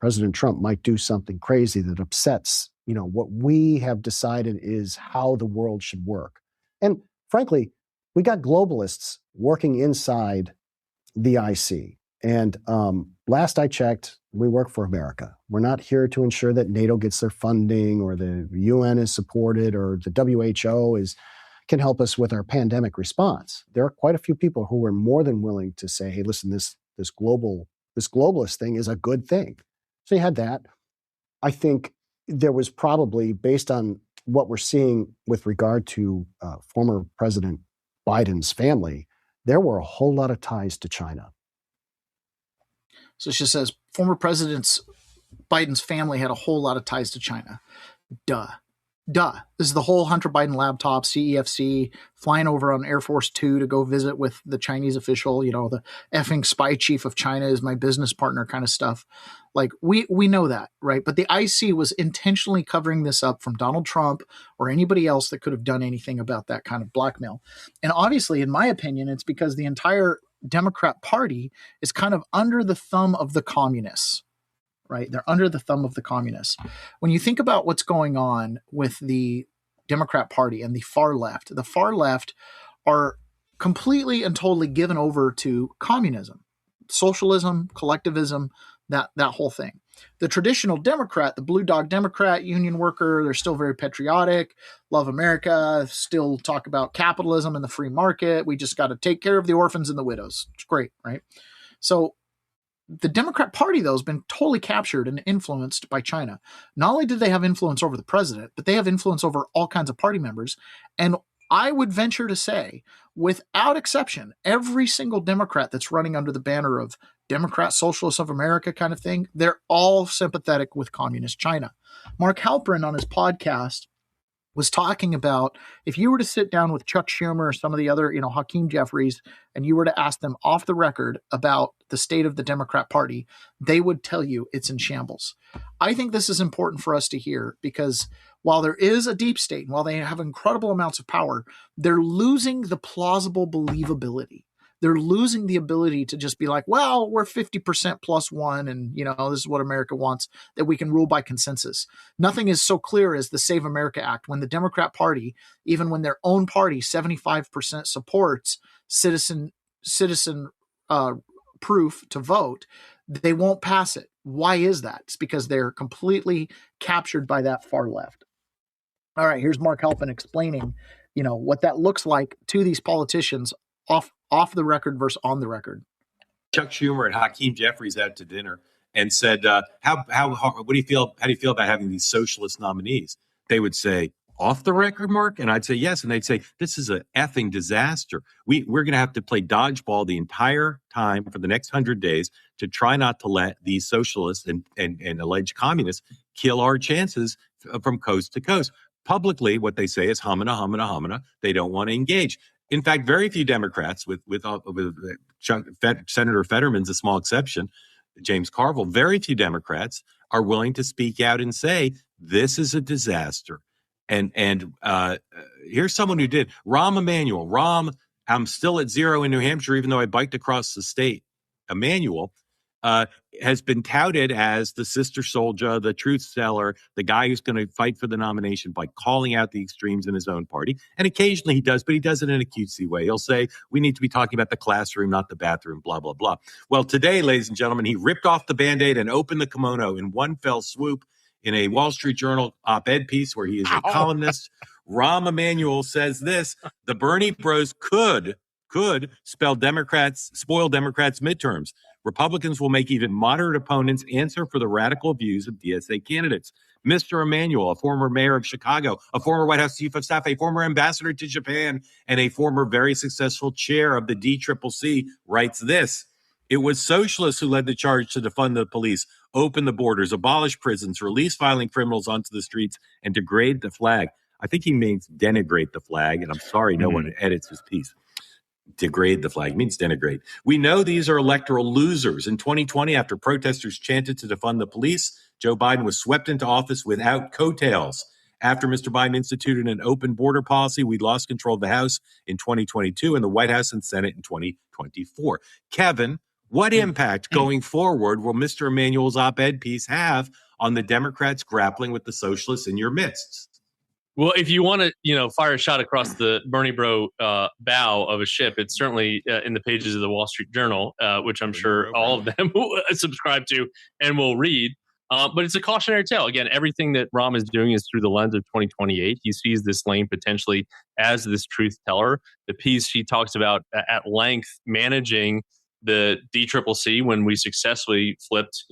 President Trump might do something crazy that upsets, what we have decided is how the world should work. And frankly, we got globalists working inside the IC. And last I checked, we work for America. We're not here to ensure that NATO gets their funding or the UN is supported or the WHO can help us with our pandemic response. There are quite a few people who are more than willing to say, hey, listen, this globalist thing is a good thing. So you had that. I think there was probably, based on what we're seeing with regard to former President Biden's family, there were a whole lot of ties to China. So she says, former President Biden's family had a whole lot of ties to China. Duh. This is the whole Hunter Biden laptop, CEFC, flying over on Air Force 2 to go visit with the Chinese official, the effing spy chief of China is my business partner kind of stuff. Like, we know that, right? But the IC was intentionally covering this up from Donald Trump or anybody else that could have done anything about that kind of blackmail. And obviously, in my opinion, it's because the entire Democrat Party is kind of under the thumb of the communists, right? They're under the thumb of the communists. When you think about what's going on with the Democrat Party and the far left are completely and totally given over to communism, socialism, collectivism, that whole thing. The traditional Democrat, the blue dog Democrat, union worker, they're still very patriotic, love America, still talk about capitalism and the free market. We just got to take care of the orphans and the widows. It's great, right? So The Democrat Party, though, has been totally captured and influenced by China. Not only do they have influence over the president, but they have influence over all kinds of party members. And I would venture to say, without exception, every single Democrat that's running under the banner of Democrat Socialists of America kind of thing, they're all sympathetic with communist China. Mark Halperin on his podcast was talking about if you were to sit down with Chuck Schumer or some of the other, Hakeem Jeffries, and you were to ask them off the record about the state of the Democrat Party, they would tell you it's in shambles. I think this is important for us to hear because while there is a deep state, and while they have incredible amounts of power, they're losing the plausible believability. They're losing the ability to just be like, well, we're 50% plus one, and this is what America wants, that we can rule by consensus. Nothing is so clear as the Save America Act, when the Democrat Party, even when their own party 75% supports citizen proof to vote, they won't pass it. Why is that? It's because they're completely captured by that far left. All right, here's Mark Halpin explaining, what that looks like to these politicians off the record versus on the record. Chuck Schumer and Hakeem Jeffries out to dinner and said, what do you feel? How do you feel about having these socialist nominees? They would say, off the record, Mark? And I'd say yes. And they'd say, this is an effing disaster. We're going to have to play dodgeball the entire time for the next 100 days to try not to let these socialists and alleged communists kill our chances from coast to coast. Publicly, what they say is homina, homina, homina. They don't want to engage. In fact, very few Democrats, with Senator Fetterman's a small exception, James Carville, very few Democrats are willing to speak out and say, this is a disaster. And here's someone who did. Rahm Emanuel. Rahm, I'm still at 0 in New Hampshire, even though I biked across the state. Emanuel has been touted as the sister soldier, the truth teller, the guy who's going to fight for the nomination by calling out the extremes in his own party. And occasionally he does, but he does it in a cutesy way. He'll say, we need to be talking about the classroom, not the bathroom, blah, blah, blah. Well, today, ladies and gentlemen, he ripped off the Band-Aid and opened the kimono in one fell swoop in a Wall Street Journal op-ed piece where he is a columnist. Rahm Emanuel says this: the Bernie bros could spoil Democrats' midterms. Republicans will make even moderate opponents answer for the radical views of DSA candidates. Mr. Emanuel, a former mayor of Chicago, a former White House chief of staff, a former ambassador to Japan, and a former very successful chair of the DCCC, writes this: it was socialists who led the charge to defund the police, open the borders, abolish prisons, release violent criminals onto the streets, and degrade the flag. I think he means denigrate the flag, and I'm sorry no one edits his piece. Degrade the flag means denigrate. We know these are electoral losers. In 2020, after protesters chanted to defund the police, Joe Biden was swept into office without coattails. After Mr. Biden instituted an open border policy, we lost control of the House in 2022 and the White House and Senate in 2024. Kevin, what impact going forward will Mr. Emanuel's op-ed piece have on the Democrats grappling with the socialists in your midst? Well, if you want to, fire a shot across the Bernie bro bow of a ship, it's certainly in the pages of the Wall Street Journal, which I'm sure all of them will subscribe to and will read. But it's a cautionary tale. Again, everything that Rahm is doing is through the lens of 2028. He sees this lane potentially as this truth teller. The piece she talks about at length managing the DCCC when we successfully flipped,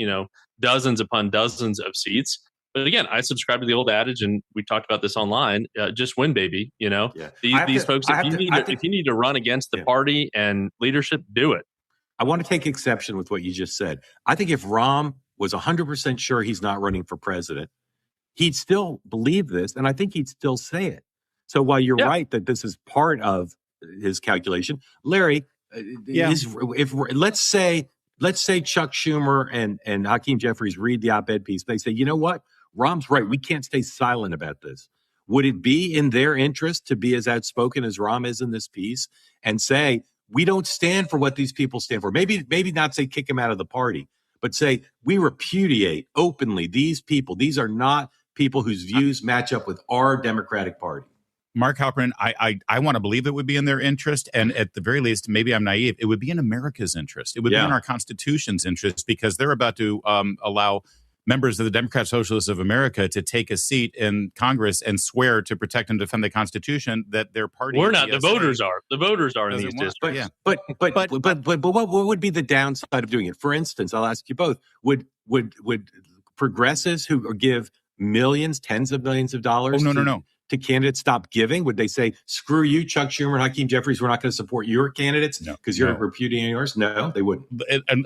dozens upon dozens of seats. But again, I subscribe to the old adage, and we talked about this online, just win, baby. These folks, if you need to run against the party and leadership, do it. I want to take exception with what you just said. I think if Rahm was 100% sure he's not running for president, he'd still believe this, and I think he'd still say it. So while you're right that this is part of his calculation, Larry, if let's say Chuck Schumer and Hakeem Jeffries read the op-ed piece, they say, you know what? Rahm's right. We can't stay silent about this. Would it be in their interest to be as outspoken as Rahm is in this piece and say, we don't stand for what these people stand for? Maybe not say kick him out of the party, but say we repudiate openly these people. These are not people whose views match up with our Democratic Party. Mark Halperin, I want to believe it would be in their interest. And at the very least, maybe I'm naive, it would be in America's interest. It would be in our Constitution's interest, because they're about to allow members of the Democrat Socialists of America to take a seat in Congress and swear to protect and defend the Constitution that their party. We're not. The voters are. The voters are in these districts. But what would be the downside of doing it? For instance, I'll ask you both: Would progressives who give millions, tens of millions of dollars to candidates stop giving? Would they say, "Screw you, Chuck Schumer and Hakeem Jeffries, we're not going to support your candidates because you're repudiating yours"? No, they wouldn't.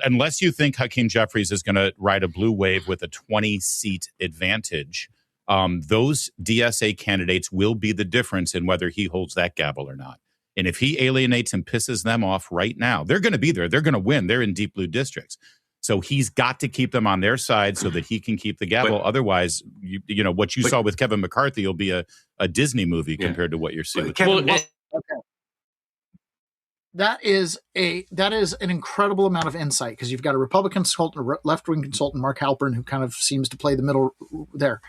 Unless you think Hakeem Jeffries is going to ride a blue wave with a 20-seat advantage, those DSA candidates will be the difference in whether he holds that gavel or not. And if he alienates and pisses them off right now, they're going to be there. They're going to win. They're in deep blue districts. So he's got to keep them on their side so that he can keep the gavel. Otherwise, you know, what you saw with Kevin McCarthy will be a Disney movie compared to what you're seeing with Kevin. That is an incredible amount of insight, because you've got a Republican consultant, a left-wing consultant, Mark Halpern, who kind of seems to play the middle there,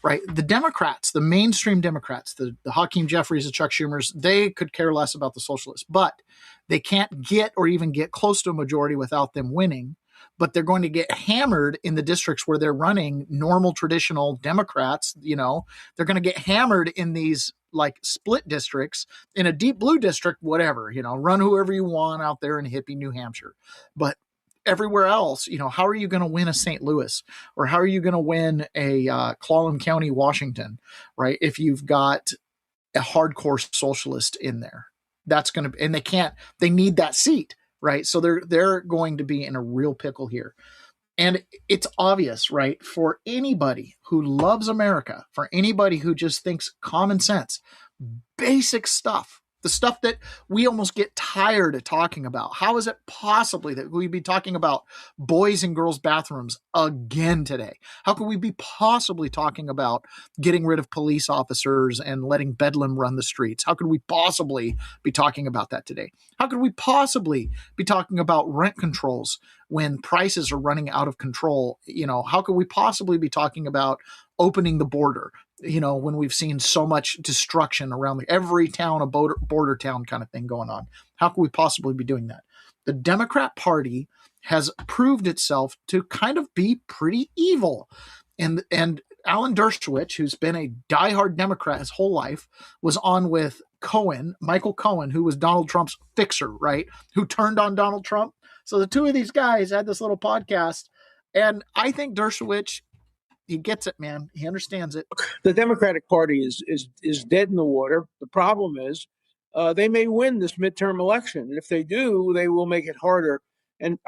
right? The Democrats, the mainstream Democrats, the Hakeem Jeffries, the Chuck Schumers, they could care less about the socialists, but they can't get or even get close to a majority without them winning. But they're going to get hammered in the districts where they're running normal, traditional Democrats. You know, they're going to get hammered in these like split districts, in a deep blue district, whatever, you know, run whoever you want out there in hippie New Hampshire. But everywhere else, you know, how are you going to win a St. Louis, or how are you going to win a Clallam County, Washington, right? If you've got a hardcore socialist in there, that's going to, and they need that seat. Right. So they're going to be in a real pickle here. And it's obvious, right? For anybody who loves America, for anybody who just thinks common sense, basic stuff, the stuff that we almost get tired of talking about. How is it possibly that we'd be talking about boys and girls bathrooms again today? How could we be possibly talking about getting rid of police officers and letting Bedlam run the streets? How could we possibly be talking about that today? How could we possibly be talking about rent controls when prices are running out of control? You know, how could we possibly be talking about opening the border, you know, when we've seen so much destruction around every town, a border town kind of thing going on? How could we possibly be doing that? The Democrat Party has proved itself to kind of be pretty evil. And Alan Dershowitz, who's been a diehard Democrat his whole life, was on with Michael Cohen, who was Donald Trump's fixer, right? Who turned on Donald Trump. So the two of these guys had this little podcast. And I think Dershowitz, he gets it, man. He understands it. The Democratic Party is dead in the water. The problem is they may win this midterm election. And if they do, they will make it harder. And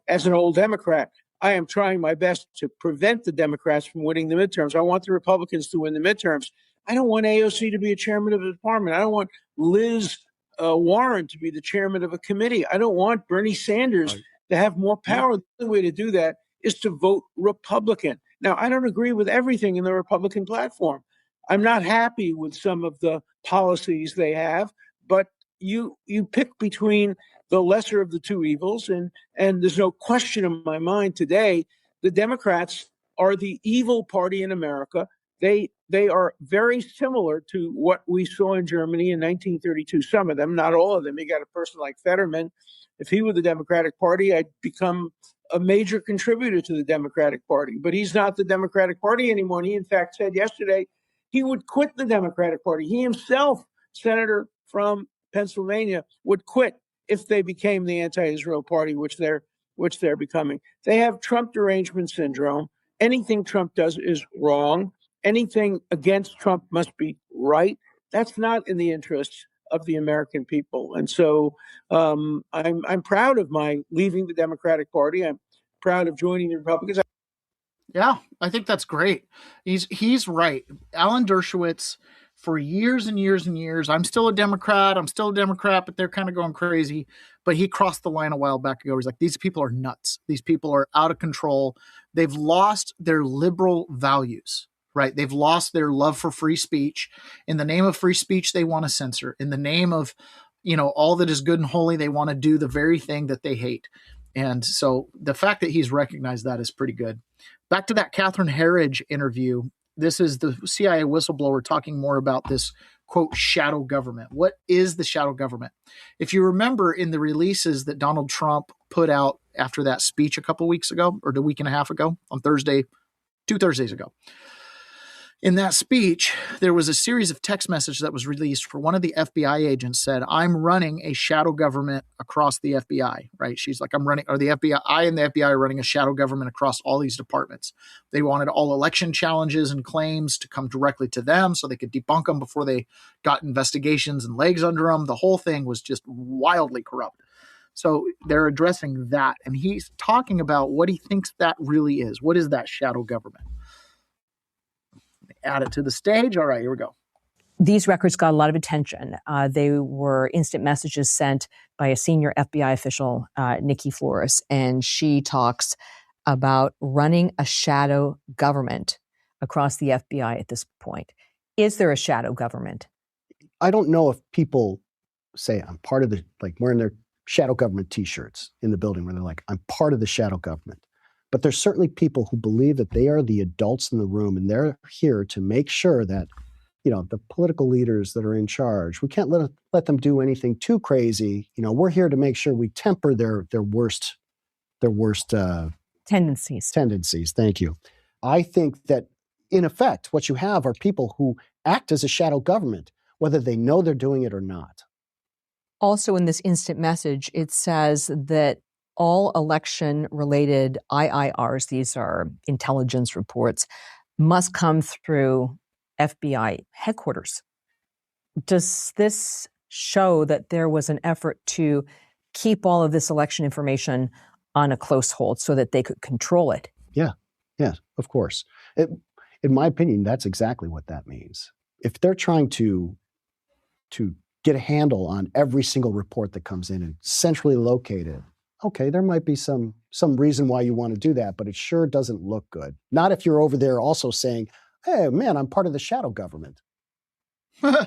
as an old Democrat, I am trying my best to prevent the Democrats from winning the midterms. I want the Republicans to win the midterms. I don't want AOC to be a chairman of the department. I don't want Liz Warren to be the chairman of a committee. I don't want Bernie Sanders to have more power. The only way to do that is to vote Republican. Now, I don't agree with everything in the Republican platform. I'm not happy with some of the policies they have, but you pick between the lesser of the two evils, and there's no question in my mind today, the Democrats are the evil party in America. They are very similar to what we saw in Germany in 1932. Some of them, not all of them. You got a person like Fetterman. If he were the Democratic Party, I'd become a major contributor to the Democratic Party. But he's not the Democratic Party anymore. And he, in fact, said yesterday he would quit the Democratic Party. He himself, senator from Pennsylvania, would quit if they became the anti-Israel party, which they're becoming. They have Trump derangement syndrome. Anything Trump does is wrong. Anything against Trump must be right. That's not in the interests of the American people. And so I'm proud of my leaving the Democratic Party. I'm proud of joining the Republicans. Yeah, I think that's great. He's right. Alan Dershowitz, for years and years and years, I'm still a Democrat, but they're kind of going crazy. But he crossed the line a while back ago. He's like, these people are nuts. These people are out of control. They've lost their liberal values. Right. They've lost their love for free speech. In the name of free speech, they want to censor. In the name of, you know, all that is good and holy, they want to do the very thing that they hate. And so the fact that he's recognized that is pretty good. Back to that Catherine Herridge interview. This is the CIA whistleblower talking more about this, quote, shadow government. What is the shadow government? If you remember in the releases that Donald Trump put out after that speech a couple weeks ago, or a week and a half ago, on Thursday, 2 Thursdays ago. In that speech, there was a series of text messages that was released where one of the FBI agents said, I'm running a shadow government across the FBI, right? She's like, I'm running, or the FBI, I and the FBI are running a shadow government across all these departments. They wanted all election challenges and claims to come directly to them so they could debunk them before they got investigations and legs under them. The whole thing was just wildly corrupt. So they're addressing that. And he's talking about what he thinks that really is. What is that shadow government? Add it to the stage. All right, here we go. These records got a lot of attention. They were instant messages sent by a senior FBI official, Nikki Flores, and she talks about running a shadow government across the FBI at this point. Is there a shadow government? I don't know if people say I'm part of the, like wearing their shadow government t-shirts in the building where they're like, I'm part of the shadow government. But there's certainly people who believe that they are the adults in the room and they're here to make sure that, you know, the political leaders that are in charge, we can't let them do anything too crazy. You know, we're here to make sure we temper their worst tendencies. Thank you. I think that in effect, what you have are people who act as a shadow government, whether they know they're doing it or not. Also in this instant message, it says that all election-related IIRs, these are intelligence reports, must come through FBI headquarters. Does this show that there was an effort to keep all of this election information on a close hold so that they could control it? Yeah, of course. In my opinion, that's exactly what that means. If they're trying to get a handle on every single report that comes in and centrally locate it, okay, there might be some reason why you want to do that, but it sure doesn't look good. Not if you're over there also saying, hey, man, I'm part of the shadow government. When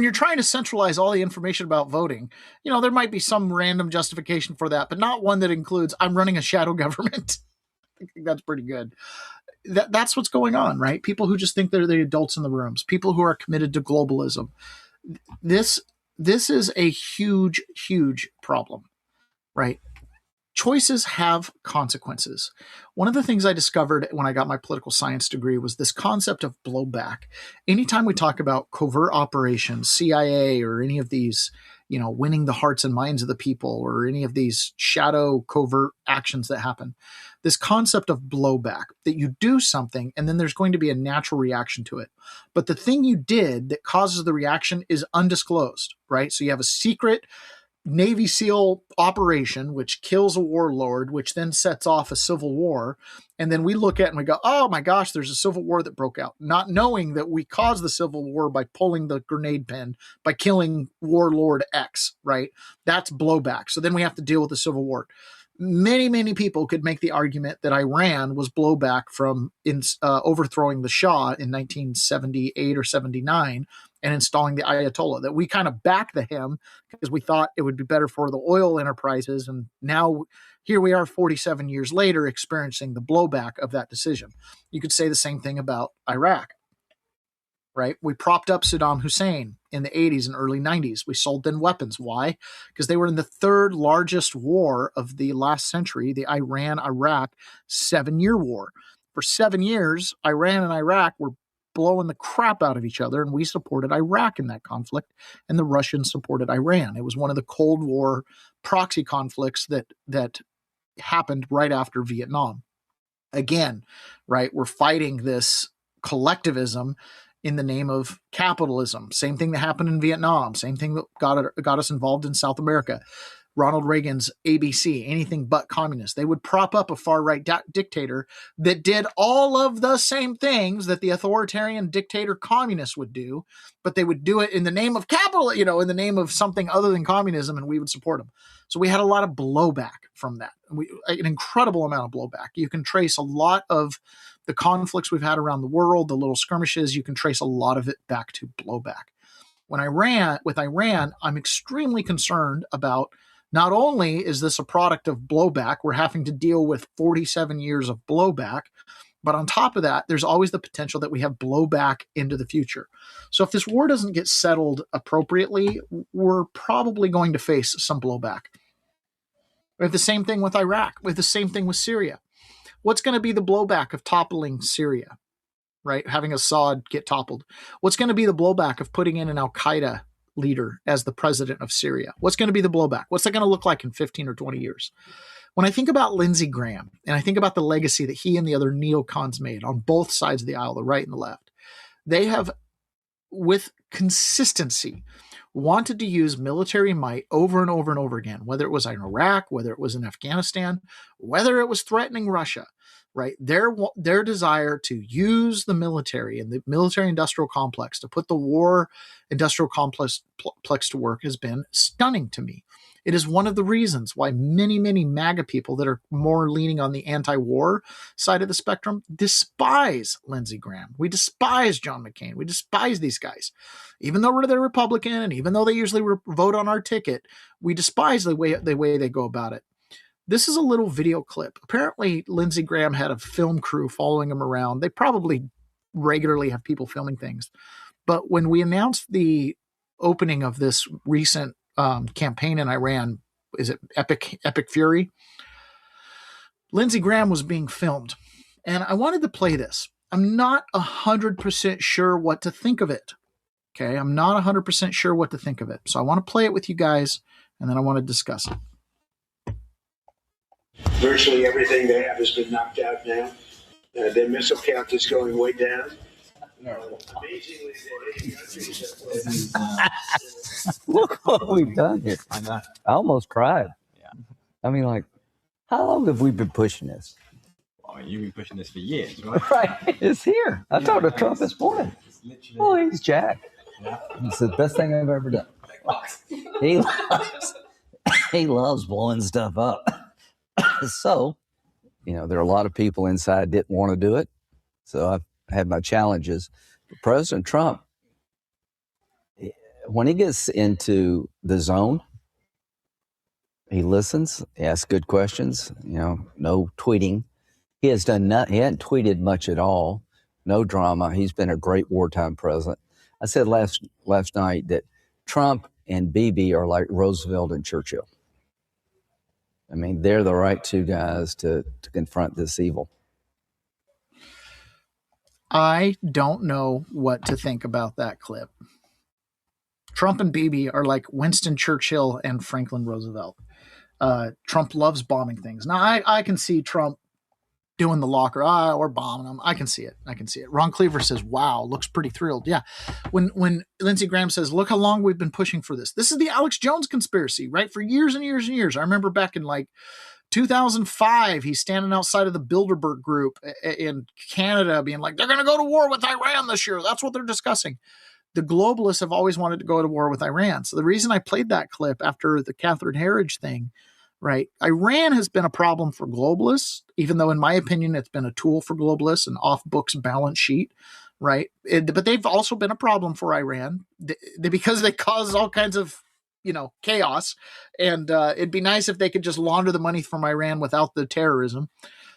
you're trying to centralize all the information about voting, you know, there might be some random justification for that, but not one that includes, I'm running a shadow government. I think that's pretty good. That's what's going on, right? People who just think they're the adults in the rooms, people who are committed to globalism. This is a huge, huge problem, right? Choices have consequences. One of the things I discovered when I got my political science degree was this concept of blowback. Anytime we talk about covert operations, CIA, or any of these, you know, winning the hearts and minds of the people, or any of these shadow covert actions that happen, this concept of blowback, that you do something and then there's going to be a natural reaction to it. But the thing you did that causes the reaction is undisclosed, right? So you have a secret Navy SEAL operation, which kills a warlord, which then sets off a civil war. And then we look at it and we go, oh my gosh, there's a civil war that broke out, not knowing that we caused the civil war by pulling the grenade pin, by killing warlord X, right? That's blowback. So then we have to deal with the civil war. Many, many people could make the argument that Iran was blowback from overthrowing the Shah in 1978 or 79 and installing the Ayatollah, that we kind of backed him because we thought it would be better for the oil enterprises. And now here we are 47 years later experiencing the blowback of that decision. You could say the same thing about Iraq, right? We propped up Saddam Hussein in the 80s and early 90s. We sold them weapons. Why? Because they were in the third largest war of the last century, the Iran-Iraq 7-year war. For 7 years, Iran and Iraq were blowing the crap out of each other, and we supported Iraq in that conflict, and the Russians supported Iran. It was one of the Cold War proxy conflicts that happened right after Vietnam. Again, right, we're fighting this collectivism in the name of capitalism. Same thing that happened in Vietnam. Same thing that got us involved in South America. Ronald Reagan's ABC, anything but communist. They would prop up a far-right dictator that did all of the same things that the authoritarian dictator communists would do, but they would do it in the name of capital, you know, in the name of something other than communism, and we would support them. So we had a lot of blowback from that. An incredible amount of blowback. You can trace a lot of the conflicts we've had around the world, the little skirmishes, you can trace a lot of it back to blowback. With Iran, I'm extremely concerned about not only is this a product of blowback, we're having to deal with 47 years of blowback, but on top of that, there's always the potential that we have blowback into the future. So if this war doesn't get settled appropriately, we're probably going to face some blowback. We have the same thing with Iraq. We have the same thing with Syria. What's going to be the blowback of toppling Syria, right? Having Assad get toppled. What's going to be the blowback of putting in an al-Qaeda leader as the president of Syria? What's going to be the blowback? What's that going to look like in 15 or 20 years? When I think about Lindsey Graham, and I think about the legacy that he and the other neocons made on both sides of the aisle, the right and the left, they have, with consistency, wanted to use military might over and over and over again, whether it was in Iraq, whether it was in Afghanistan, whether it was threatening Russia, right? Their desire to use the military and the military industrial complex to put the war industrial complex to work has been stunning to me. It is one of the reasons why many, many MAGA people that are more leaning on the anti-war side of the spectrum despise Lindsey Graham. We despise John McCain. We despise these guys. Even though they're Republican and even though they usually vote on our ticket, we despise the way they go about it. This is a little video clip. Apparently, Lindsey Graham had a film crew following him around. They probably regularly have people filming things. But when we announced the opening of this recent campaign in Iran, is it Epic Fury? Lindsey Graham was being filmed. And I wanted to play this. I'm not 100% sure what to think of it. Okay, I'm not 100% sure what to think of it. So I want to play it with you guys, and then I want to discuss it. Virtually everything they have has been knocked out now. Their missile count is going way down. Amazingly, Look what we've done here. I almost cried. Yeah. I mean, like, how long have we been pushing this? Well, you've been pushing this for years, right? Right. It's here. I talked to Trump this morning. Oh, he's jacked. Yeah. It's the best thing I've ever done. He loves blowing stuff up. So, there are a lot of people inside didn't want to do it. So I've had my challenges. But President Trump, when he gets into the zone, he listens, he asks good questions, no tweeting. He has done nothing. He hasn't tweeted much at all. No drama. He's been a great wartime president. I said last night that Trump and Bibi are like Roosevelt and Churchill. I mean, they're the right two guys to confront this evil. I don't know what to think about that clip. Trump and Bibi are like Winston Churchill and Franklin Roosevelt. Trump loves bombing things. Now, I can see Trump doing the locker. We're bombing them. I can see it. Ron Cleaver says, wow, looks pretty thrilled. Yeah. When Lindsey Graham says, look how long we've been pushing for this. This is the Alex Jones conspiracy, right? For years and years and years. I remember back in 2005, he's standing outside of the Bilderberg group in Canada being like, they're going to go to war with Iran this year. That's what they're discussing. The globalists have always wanted to go to war with Iran. So the reason I played that clip after the Catherine Herridge thing, right? Iran has been a problem for globalists, even though in my opinion, it's been a tool for globalists, an off-books balance sheet, right? But they've also been a problem for Iran because they cause all kinds of, chaos. And it'd be nice if they could just launder the money from Iran without the terrorism.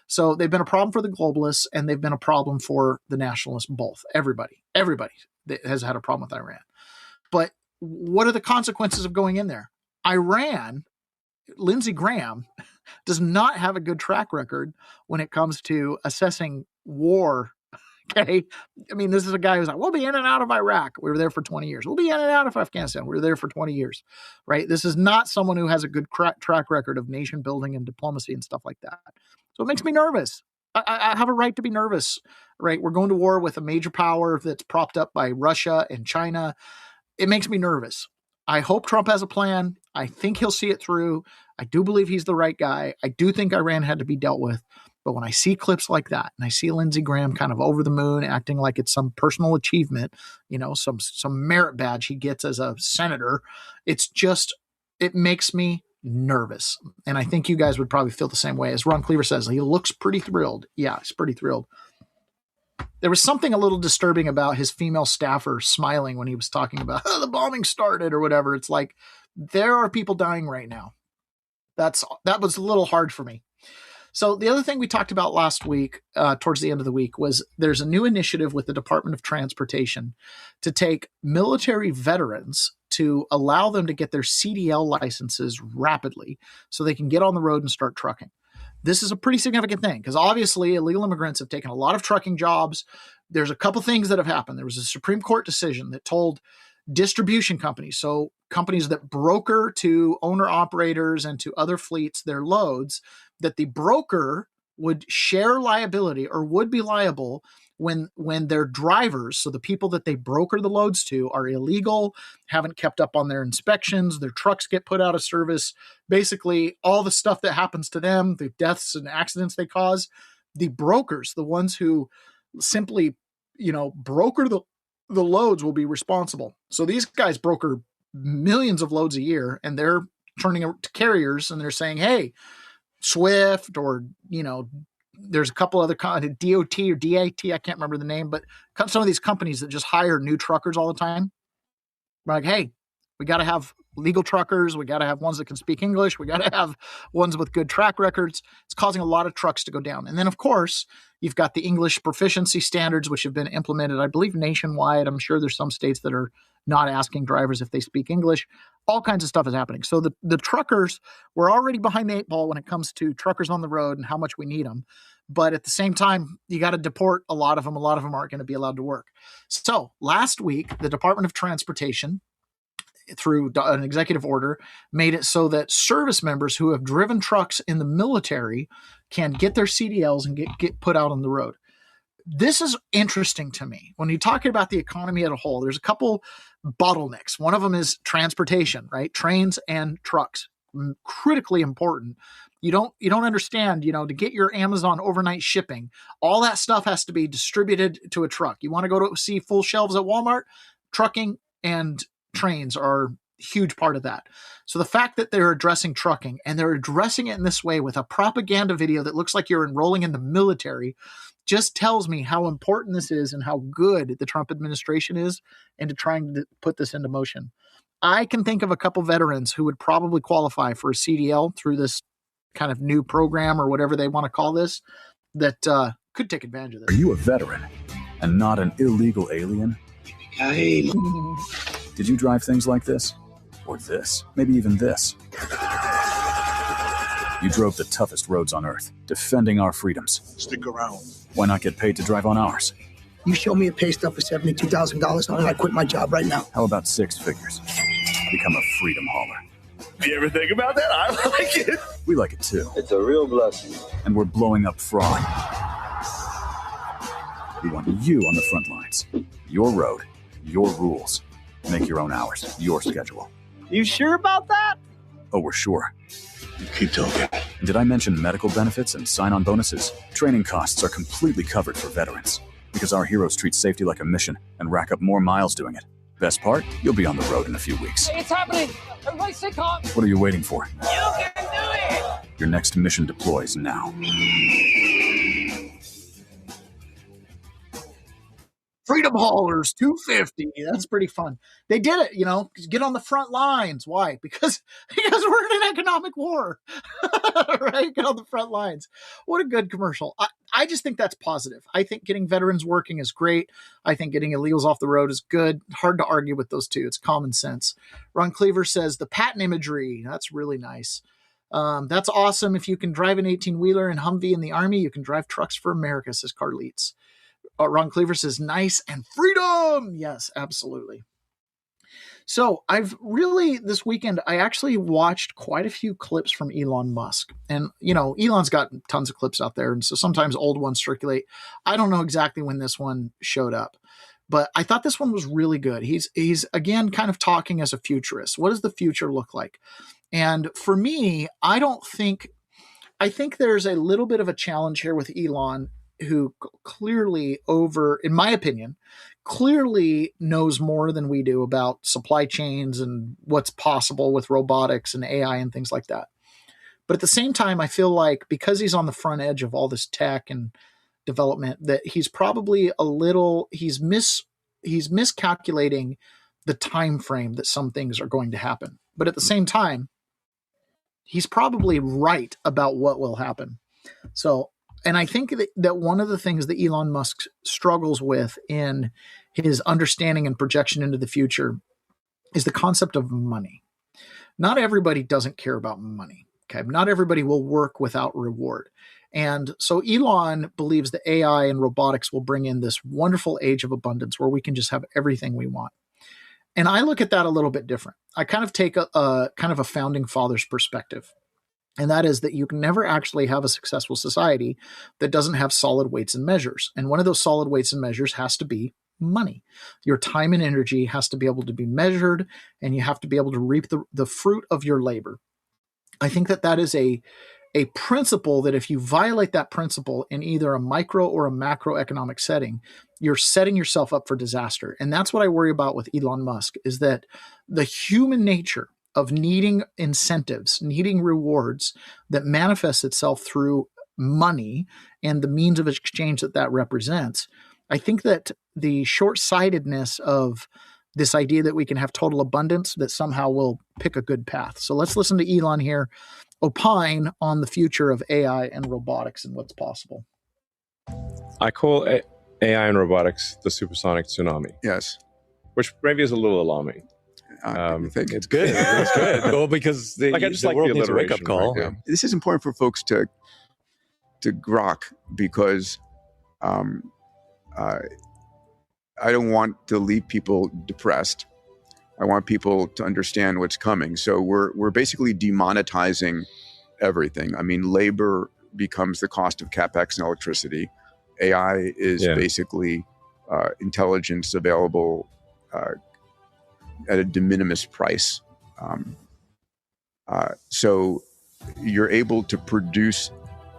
So they've been a problem for the globalists and they've been a problem for the nationalists, both. Everybody that has had a problem with Iran. But what are the consequences of going in there? Iran, Lindsey Graham, does not have a good track record when it comes to assessing war. Okay. I mean, this is a guy who's like, we'll be in and out of Iraq. We were there for 20 years. We'll be in and out of Afghanistan. We were there for 20 years, right? This is not someone who has a good track record of nation building and diplomacy and stuff like that. So it makes me nervous. I have a right to be nervous, right? We're going to war with a major power that's propped up by Russia and China. It makes me nervous. I hope Trump has a plan. I think he'll see it through. I do believe he's the right guy. I do think Iran had to be dealt with. But when I see clips like that and I see Lindsey Graham kind of over the moon acting like it's some personal achievement, some merit badge he gets as a senator, it makes me nervous. And I think you guys would probably feel the same way. As Ron Cleaver says, he looks pretty thrilled. Yeah, he's pretty thrilled. There was something a little disturbing about his female staffer smiling when he was talking about the bombing started or whatever. It's like, there are people dying right now. That was a little hard for me. So the other thing we talked about last week, towards the end of the week, was there's a new initiative with the Department of Transportation to take military veterans to allow them to get their CDL licenses rapidly so they can get on the road and start trucking. This is a pretty significant thing because obviously illegal immigrants have taken a lot of trucking jobs. There's a couple things that have happened. There was a Supreme Court decision that told distribution companies, so companies that broker to owner operators and to other fleets their loads, that the broker would share liability or would be liable when their drivers, so the people that they broker the loads to, are illegal, haven't kept up on their inspections, their trucks get put out of service, basically all the stuff that happens to them, the deaths and accidents they cause, the brokers, the ones who simply, broker the loads, will be responsible. So these guys broker millions of loads a year, and they're turning to carriers and they're saying, hey, Swift, or, there's a couple other DOT or DAT, I can't remember the name, but some of these companies that just hire new truckers all the time. We're like, hey, we got to have legal truckers. We got to have ones that can speak English. We got to have ones with good track records. It's causing a lot of trucks to go down. And then, of course, you've got the English proficiency standards, which have been implemented, I believe, nationwide. I'm sure there's some states that are not asking drivers if they speak English. All kinds of stuff is happening. So the truckers, we're already behind the 8 ball when it comes to truckers on the road and how much we need them. But at the same time, you got to deport a lot of them. A lot of them aren't going to be allowed to work. So last week, the Department of Transportation, through an executive order, made it so that service members who have driven trucks in the military can get their CDLs and get put out on the road. This is interesting to me. When you're talking about the economy as a whole, there's a couple bottlenecks. One of them is transportation, right? Trains and trucks, critically important. You don't understand, to get your Amazon overnight shipping, all that stuff has to be distributed to a truck. You want to go to see full shelves at Walmart? Trucking and trains are a huge part of that. So the fact that they're addressing trucking, and they're addressing it in this way with a propaganda video that looks like you're enrolling in the military, just tells me how important this is and how good the Trump administration is into trying to put this into motion. I can think of a couple veterans who would probably qualify for a CDL through this kind of new program or whatever they want to call this, that could take advantage of this. Are you a veteran and not an illegal alien? Hey. Did you drive things like this? Or this? Maybe even this? You drove the toughest roads on Earth, defending our freedoms. Stick around. Why not get paid to drive on ours? You show me a pay stub for $72,000 and I quit my job right now. How about 6 figures? Become a freedom hauler. You ever think about that? I like it. We like it too. It's a real blessing. And we're blowing up fraud. We want you on the front lines. Your road, your rules. Make your own hours, your schedule. You sure about that? Oh, we're sure. Keep talking. Did I mention medical benefits and sign-on bonuses? Training costs are completely covered for veterans because our heroes treat safety like a mission and rack up more miles doing it. Best part, you'll be on the road in a few weeks. It's happening! Everybody stay calm! What are you waiting for? You can do it! Your next mission deploys now. Freedom Haulers 250. That's pretty fun. They did it, get on the front lines. Why? Because we're in an economic war, right? Get on the front lines. What a good commercial. I just think that's positive. I think getting veterans working is great. I think getting illegals off the road is good. Hard to argue with those two. It's common sense. Ron Cleaver says the patent imagery. That's really nice. That's awesome. If you can drive an 18-wheeler and Humvee in the Army, you can drive trucks for America, says Carlitos. Ron Cleaver says, nice and freedom. Yes, absolutely. So this weekend, I actually watched quite a few clips from Elon Musk. And, Elon's got tons of clips out there. And so sometimes old ones circulate. I don't know exactly when this one showed up, but I thought this one was really good. He's again, kind of talking as a futurist. What does the future look like? And for me, I think there's a little bit of a challenge here with Elon, who clearly in my opinion, clearly knows more than we do about supply chains and what's possible with robotics and AI and things like that. But at the same time, I feel like because he's on the front edge of all this tech and development, that he's probably he's miscalculating the time frame that some things are going to happen. But at the same time, he's probably right about what will happen. So, and I think that one of the things that Elon Musk struggles with in his understanding and projection into the future is the concept of money. Not everybody doesn't care about money. Okay. Not everybody will work without reward. And so Elon believes that AI and robotics will bring in this wonderful age of abundance where we can just have everything we want. And I look at that a little bit different. I kind of take a kind of a founding father's perspective. And that is that you can never actually have a successful society that doesn't have solid weights and measures. And one of those solid weights and measures has to be money. Your time and energy has to be able to be measured, and you have to be able to reap the fruit of your labor. I think that is a principle that if you violate that principle in either a micro or a macroeconomic setting, you're setting yourself up for disaster. And that's what I worry about with Elon Musk, is that the human nature of needing incentives, needing rewards that manifests itself through money and the means of exchange that represents. I think that the short-sightedness of this idea that we can have total abundance that somehow will pick a good path. So let's listen to Elon here opine on the future of AI and robotics and what's possible. I call AI and robotics the supersonic tsunami. Yes. Which maybe is a little alarming. I think it's good. It's good. Well, because the world needs a wake-up call. Right? Yeah. This is important for folks to grok, because I don't want to leave people depressed. I want people to understand what's coming. So we're basically demonetizing everything. I mean, labor becomes the cost of CapEx and electricity. AI is basically intelligence available at a de minimis price. So you're able to produce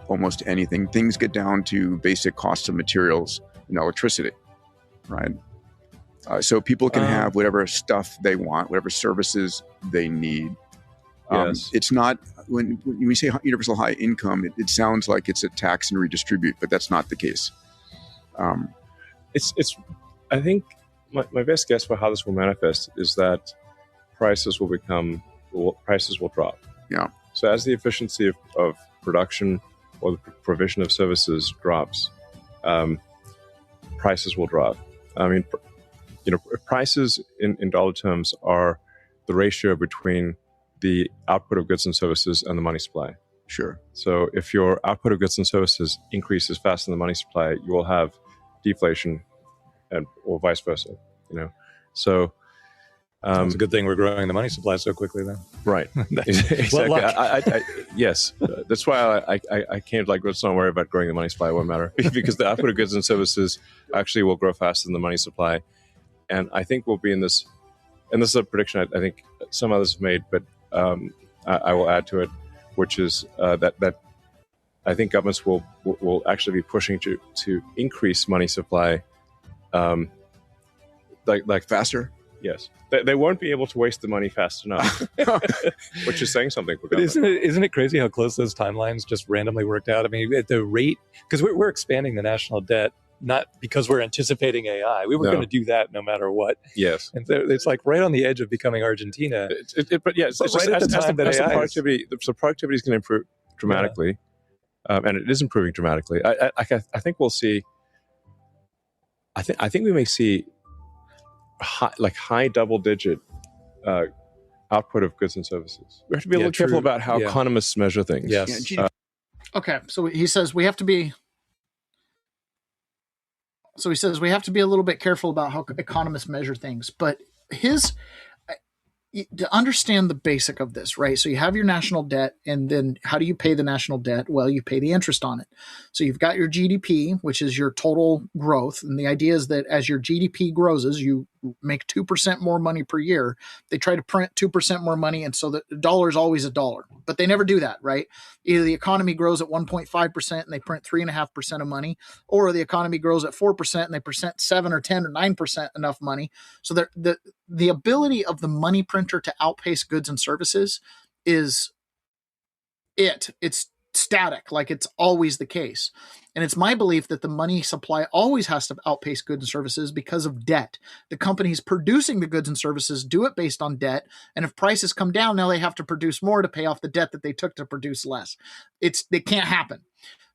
almost anything. Things get down to basic costs of materials and electricity, right? So people can have whatever stuff they want, whatever services they need. It's not, when we say universal high income, it sounds like it's a tax and redistribute, but that's not the case. I think my best guess for how this will manifest is that prices will drop. Yeah. So as the efficiency of production or the provision of services drops, prices will drop. I mean, prices in dollar terms are the ratio between the output of goods and services and the money supply. Sure. So if your output of goods and services increases faster than the money supply, you will have deflation, or vice versa. So it's a good thing we're growing the money supply so quickly, then. Right. Exactly. Yes. That's why I can't let's not worry about growing the money supply. It won't matter because the output of goods and services actually will grow faster than the money supply. And I think we'll be in this, and this is a prediction I think some others have made, but I will add to it, which is that I think governments will actually be pushing to increase money supply, like faster. Yes, they won't be able to waste the money fast enough, which is saying something for government. But isn't it crazy how close those timelines just randomly worked out? I mean, at the rate, because we're expanding the national debt, not because we're anticipating AI. We were going to do that no matter what. Yes. And so it's like right on the edge of becoming Argentina. But yeah, it's right just, at the time that as AI the productivity is going to improve dramatically, and it is improving dramatically. I think we'll see. I think we may see high double-digit output of goods and services. We have to be a little careful about how economists measure things. Yes. Okay, so he says we have to be. So he says we have to be a little bit careful about how economists measure things. But to understand the basic of this, right? So you have your national debt, and then how do you pay the national debt? Well, you pay the interest on it. So you've got your GDP, which is your total growth. And the idea is that as your GDP grows, you make 2% more money per year. They try to print 2% more money, and so the dollar is always a dollar. But they never do that, right? Either the economy grows at 1.5% and they print 3.5% of money, or the economy grows at 4% and they present 7 or 10 or 9% enough money. So the ability of the money printer to outpace goods and services is it's static, like it's always the case. And it's my belief that the money supply always has to outpace goods and services because of debt. The companies producing the goods and services do it based on debt. And if prices come down, now they have to produce more to pay off the debt that they took to produce less. It can't happen.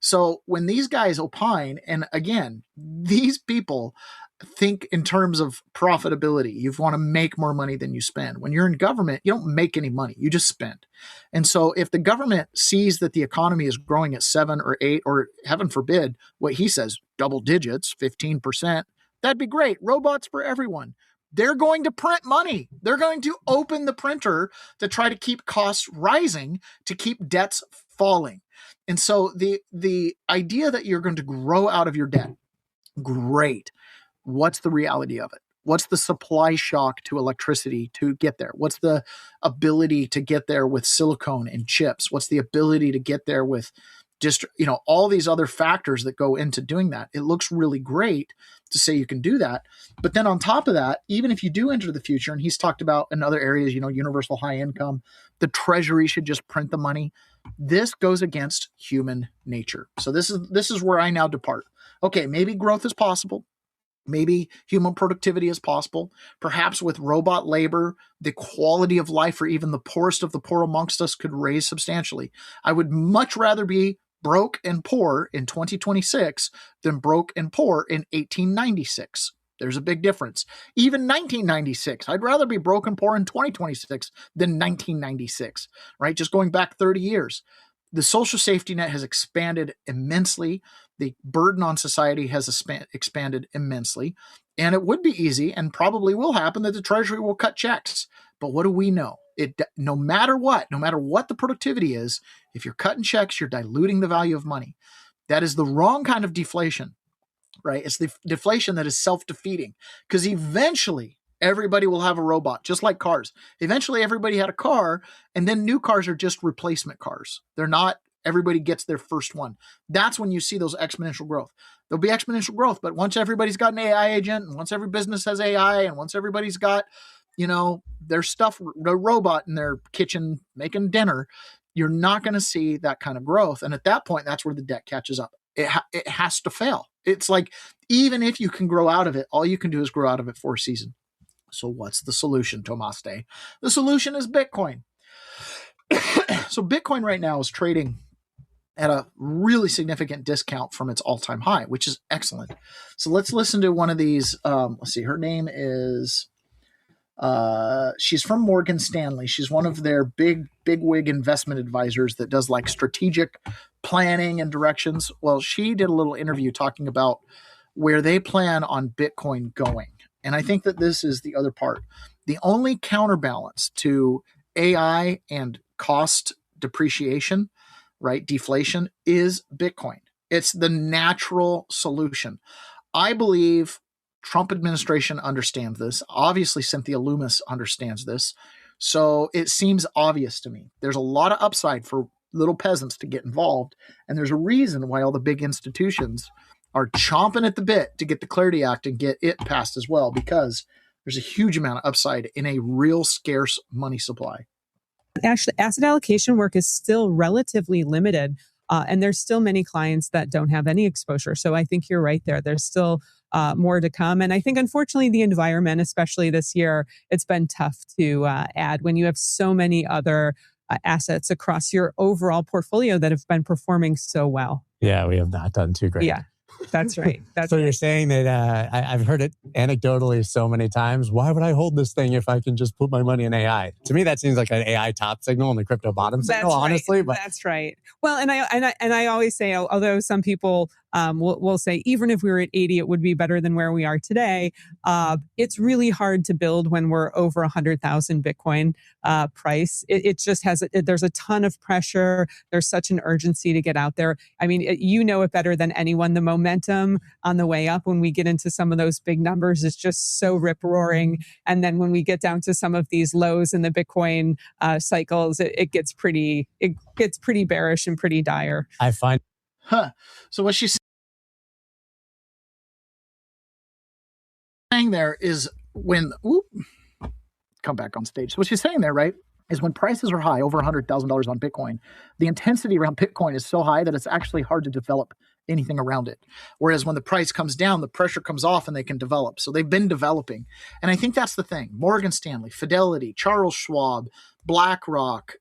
So when these guys opine, and again, these people think in terms of profitability. You want to make more money than you spend. When you're in government, you don't make any money. You just spend. And so if the government sees that the economy is growing at 7 or 8, or heaven forbid, what he says, double digits, 15%, that'd be great. Robots for everyone. They're going to print money. They're going to open the printer to try to keep costs rising, to keep debts falling. And so the idea that you're going to grow out of your debt, great. What's the reality of it? What's the supply shock to electricity to get there? What's the ability to get there with silicone and chips? What's the ability to get there with just, all these other factors that go into doing that? It looks really great to say you can do that. But then on top of that, even if you do enter the future, and he's talked about in other areas, universal high income, the treasury should just print the money. This goes against human nature. So this is where I now depart. Okay, maybe growth is possible. Maybe human productivity is possible. Perhaps with robot labor, the quality of life for even the poorest of the poor amongst us could raise substantially. I would much rather be broke and poor in 2026 than broke and poor in 1896. There's a big difference. Even 1996, I'd rather be broke and poor in 2026 than 1996, right? Just going back 30 years. The social safety net has expanded immensely. The burden on society has expanded immensely. And it would be easy, and probably will happen, that the Treasury will cut checks. But what do we know? No matter what the productivity is, if you're cutting checks, you're diluting the value of money. That is the wrong kind of deflation, right? It's the deflation that is self-defeating, because eventually everybody will have a robot, just like cars. Eventually, everybody had a car, and then new cars are just replacement cars. They're not, everybody gets their first one. That's when you see those exponential growth. There'll be exponential growth, but once everybody's got an AI agent, and once every business has AI, and once everybody's got, their stuff, the robot in their kitchen making dinner, you're not going to see that kind of growth. And at that point, that's where the debt catches up. It has to fail. It's like, even if you can grow out of it, all you can do is grow out of it for a season. So what's the solution, Tomaste? The solution is Bitcoin. So Bitcoin right now is trading at a really significant discount from its all-time high, which is excellent. So let's listen to one of these. Let's see. Her name is, she's from Morgan Stanley. She's one of their big wig investment advisors that does like strategic planning and directions. Well, she did a little interview talking about where they plan on Bitcoin going. And I think that this is the other part. The only counterbalance to AI and cost depreciation, right, deflation, is Bitcoin. It's the natural solution. I believe Trump administration understands this. Obviously, Cynthia Lummis understands this. So it seems obvious to me. There's a lot of upside for little peasants to get involved. And there's a reason why all the big institutions are chomping at the bit to get the Clarity Act and get it passed as well, because there's a huge amount of upside in a real scarce money supply. Actually, asset allocation work is still relatively limited, and there's still many clients that don't have any exposure. So I think you're right there. There's still more to come. And I think, unfortunately, the environment, especially this year, it's been tough to add when you have so many other assets across your overall portfolio that have been performing so well. Yeah, we have not done too great. Yeah. That's right. So you're saying that I've heard it anecdotally so many times. Why would I hold this thing if I can just put my money in AI? To me, that seems like an AI top signal and the crypto bottom signal, honestly. But that's right. Well, and I always say, although some people will say, even if we were at 80, it would be better than where we are today. It's really hard to build when we're over 100,000 Bitcoin price. It just has, there's a ton of pressure. There's such an urgency to get out there. I mean, you know it better than anyone. The momentum on the way up when we get into some of those big numbers is just so rip-roaring. And then when we get down to some of these lows in the Bitcoin cycles, it gets pretty bearish and pretty dire. I find. So what she's saying there is come back on stage. So what she's saying there, right, is when prices are high, over $100,000 on Bitcoin, the intensity around Bitcoin is so high that it's actually hard to develop anything around it. Whereas when the price comes down, the pressure comes off and they can develop. So they've been developing. And I think that's the thing. Morgan Stanley, Fidelity, Charles Schwab, BlackRock,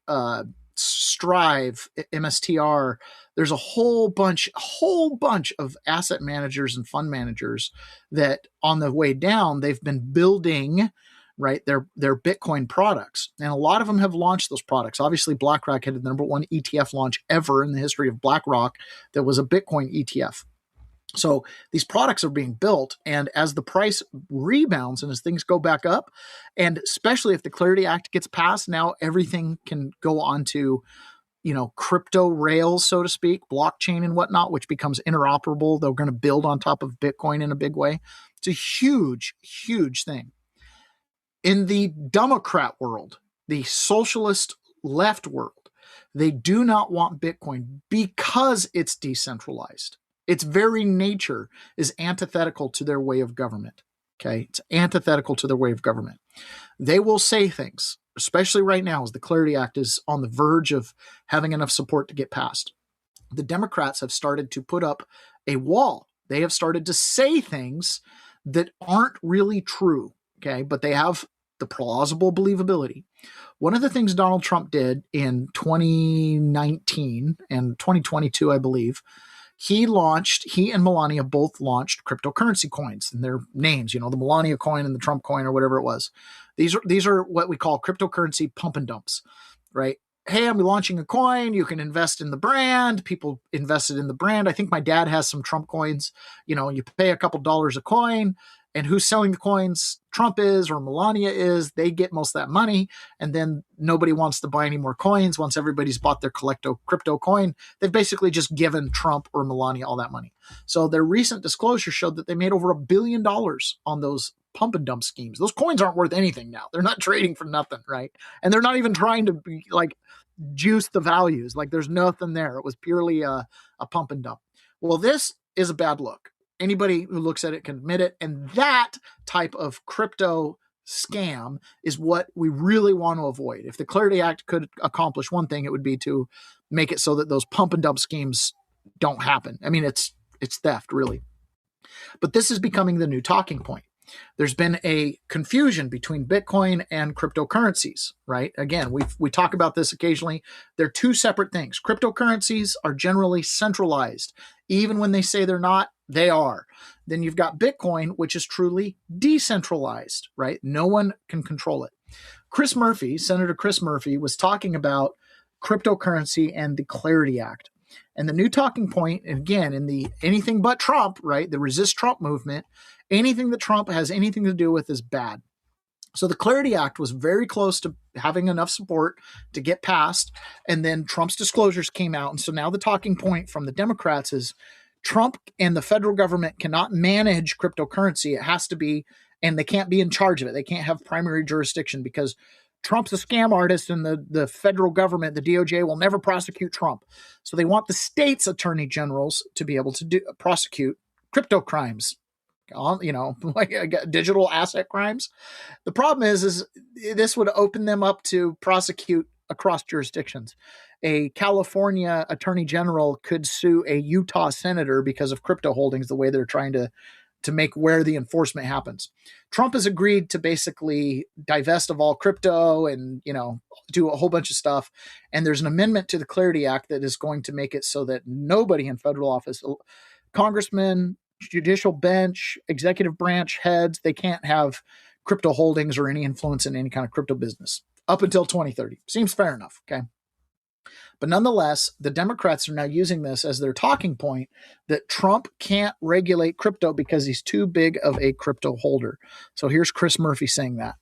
Strive, MSTR. There's a whole bunch of asset managers and fund managers that on the way down, they've been building, right, their Bitcoin products. And a lot of them have launched those products. Obviously, BlackRock had the number one ETF launch ever in the history of BlackRock that was a Bitcoin ETF. So these products are being built, and as the price rebounds and as things go back up, and especially if the Clarity Act gets passed, now everything can go onto, crypto rails, so to speak, blockchain and whatnot, which becomes interoperable. They're going to build on top of Bitcoin in a big way. It's a huge, huge thing. In the Democrat world, the socialist left world, they do not want Bitcoin because it's decentralized. Its very nature is antithetical to their way of government. Okay, it's antithetical to their way of government. They will say things, especially right now as the Clarity Act is on the verge of having enough support to get passed. The Democrats have started to put up a wall. They have started to say things that aren't really true, okay, but they have the plausible believability. One of the things Donald Trump did in 2019 and 2022, I believe, he and Melania both launched cryptocurrency coins and their names, the Melania coin and the Trump coin or whatever it was. These are what we call cryptocurrency pump and dumps, right? Hey, I'm launching a coin. You can invest in the brand. People invested in the brand. I think my dad has some Trump coins. You pay a couple dollars a coin, and who's selling the coins? Trump is or Melania is. They get most of that money, and then nobody wants to buy any more coins. Once everybody's bought their crypto coin, they've basically just given Trump or Melania all that money. So their recent disclosure showed that they made over $1 billion on those pump and dump schemes. Those coins aren't worth anything now. They're not trading for nothing, right? And they're not even trying to be juice the values. There's nothing there. It was purely a pump and dump. Well, this is a bad look. Anybody who looks at it can admit it. And that type of crypto scam is what we really want to avoid. If the Clarity Act could accomplish one thing, it would be to make it so that those pump and dump schemes don't happen. I mean, it's theft, really. But this is becoming the new talking point. There's been a confusion between Bitcoin and cryptocurrencies, right? Again, we talk about this occasionally. They're two separate things. Cryptocurrencies are generally centralized. Even when they say they're not, they are. Then you've got Bitcoin, which is truly decentralized, right? No one can control it. Senator Chris Murphy, was talking about cryptocurrency and the Clarity Act. And the new talking point, again, in the anything but Trump, right? The resist Trump movement, anything that Trump has anything to do with is bad. So the Clarity Act was very close to having enough support to get passed. And then Trump's disclosures came out. And so now the talking point from the Democrats is Trump and the federal government cannot manage cryptocurrency. It has to be, and they can't be in charge of it. They can't have primary jurisdiction because Trump's a scam artist and the federal government, the DOJ, will never prosecute Trump. So they want the state's attorney generals to be able to prosecute crypto crimes, like digital asset crimes. The problem is this would open them up to prosecute across jurisdictions. A California attorney general could sue a Utah senator because of crypto holdings, the way they're trying to make where the enforcement happens. Trump has agreed to basically divest of all crypto and, do a whole bunch of stuff. And there's an amendment to the Clarity Act that is going to make it so that nobody in federal office, congressmen, judicial bench, executive branch heads, they can't have crypto holdings or any influence in any kind of crypto business up until 2030. Seems fair enough. Okay. But nonetheless, the Democrats are now using this as their talking point that Trump can't regulate crypto because he's too big of a crypto holder. So here's Chris Murphy saying that.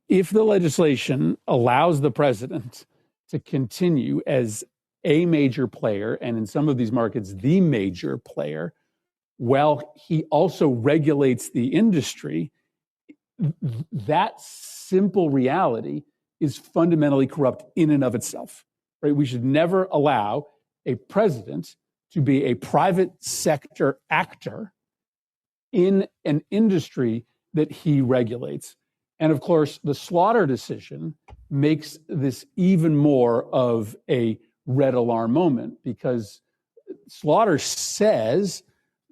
If the legislation allows the president to continue as a major player, and in some of these markets, the major player, while he also regulates the industry, that simple reality is fundamentally corrupt in and of itself, right? We should never allow a president to be a private sector actor in an industry that he regulates. And of course, the Slaughter decision makes this even more of a red alarm moment, because Slaughter says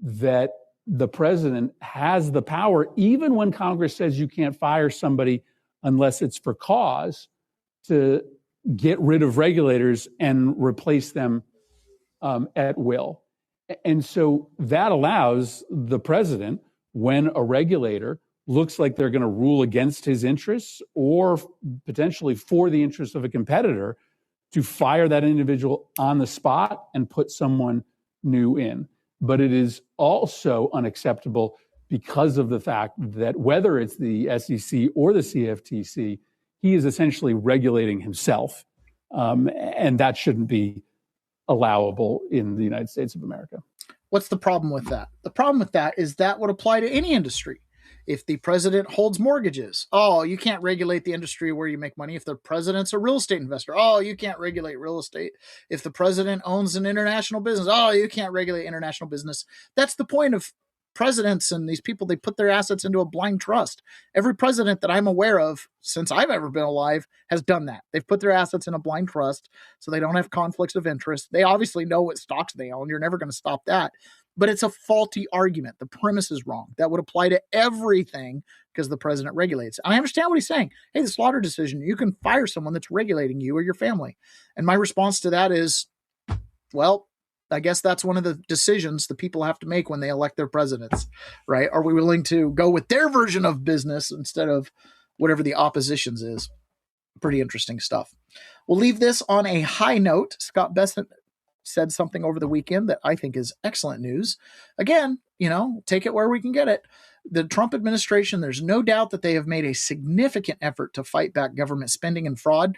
that the president has the power, even when Congress says you can't fire somebody unless it's for cause, to get rid of regulators and replace them at will. And so that allows the president, when a regulator looks like they're going to rule against his interests or potentially for the interests of a competitor, to fire that individual on the spot and put someone new in. But it is also unacceptable because of the fact that whether it's the SEC or the CFTC, he is essentially regulating himself. And that shouldn't be allowable in the United States of America. What's the problem with that? The problem with that is that would apply to any industry. If the president holds mortgages, oh, you can't regulate the industry where you make money. If the president's a real estate investor, oh, you can't regulate real estate. If the president owns an international business, oh, you can't regulate international business. That's the point of presidents and these people. They put their assets into a blind trust. Every president that I'm aware of since I've ever been alive has done that. They've put their assets in a blind trust so they don't have conflicts of interest. They obviously know what stocks they own. You're never going to stop that. But it's a faulty argument. The premise is wrong. That would apply to everything because the president regulates. And I understand what he's saying. Hey, the Slaughter decision, you can fire someone that's regulating you or your family. And my response to that is, well, I guess that's one of the decisions the people have to make when they elect their presidents, right? Are we willing to go with their version of business instead of whatever the opposition's is? Pretty interesting stuff. We'll leave this on a high note. Scott Bessent said something over the weekend that I think is excellent news. Again, take it where we can get it. The Trump administration, there's no doubt that they have made a significant effort to fight back government spending and fraud.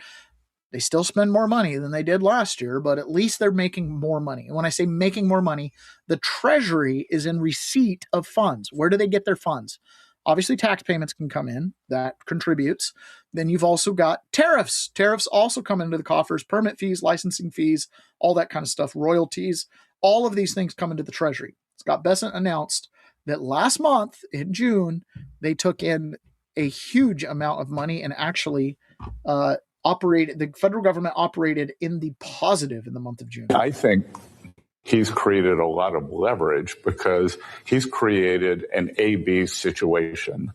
They still spend more money than they did last year, but at least they're making more money. And when I say making more money, the Treasury is in receipt of funds. Where do they get their funds? Obviously, tax payments can come in. That contributes. Then you've also got tariffs. Tariffs also come into the coffers. Permit fees, licensing fees, all that kind of stuff, royalties. All of these things come into the Treasury. Scott Bessent announced that last month in June, they took in a huge amount of money and actually the federal government operated in the positive in the month of June. I think he's created a lot of leverage because he's created an A-B situation.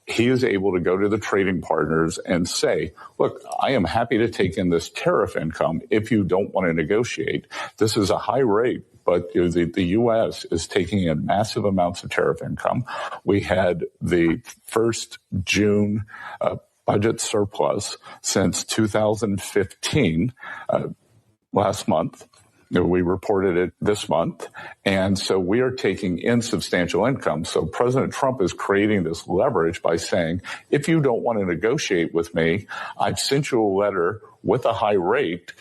He is able to go to the trading partners and say, look, I am happy to take in this tariff income if you don't want to negotiate. This is a high rate, but the U.S. is taking in massive amounts of tariff income. We had the first June budget surplus since 2015 last month. We reported it this month. And so we are taking in substantial income. So President Trump is creating this leverage by saying, if you don't want to negotiate with me, I've sent you a letter with a high rate.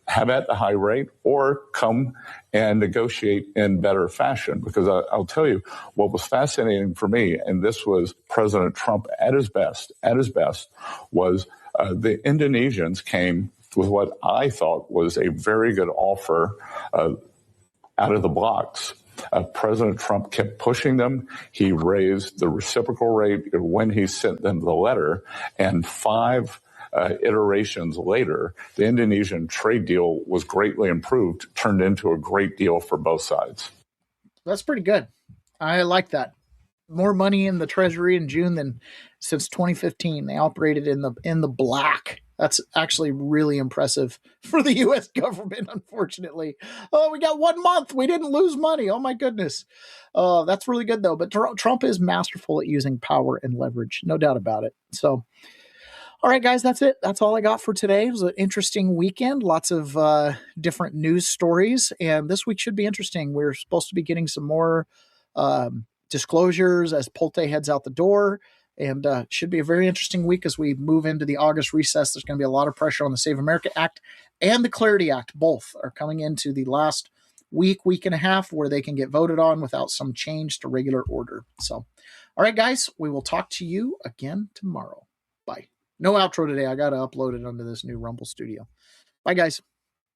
Have at the high rate or come and negotiate in better fashion. Because I'll tell you what was fascinating for me, and this was President Trump at his best, was the Indonesians came with what I thought was a very good offer out of the blocks. President Trump kept pushing them. He raised the reciprocal rate when he sent them the letter, and 5 iterations later, the Indonesian trade deal was greatly improved, turned into a great deal for both sides. That's pretty good. I like that. More money in the Treasury in June than since 2015. They operated in the black. That's actually really impressive for the U.S. government, unfortunately. Oh, we got 1 month. We didn't lose money. Oh, my goodness. That's really good, though. But Trump is masterful at using power and leverage. No doubt about it. So, all right, guys, that's it. That's all I got for today. It was an interesting weekend. Lots of different news stories. And this week should be interesting. We're supposed to be getting some more disclosures as Polte heads out the door. And should be a very interesting week as we move into the August recess. There's going to be a lot of pressure on the Save America Act and the Clarity Act. Both are coming into the last week and a half where they can get voted on without some change to regular order. So, all right, guys, we will talk to you again tomorrow. Bye. No outro today. I got to upload it onto this new Rumble Studio. Bye, guys.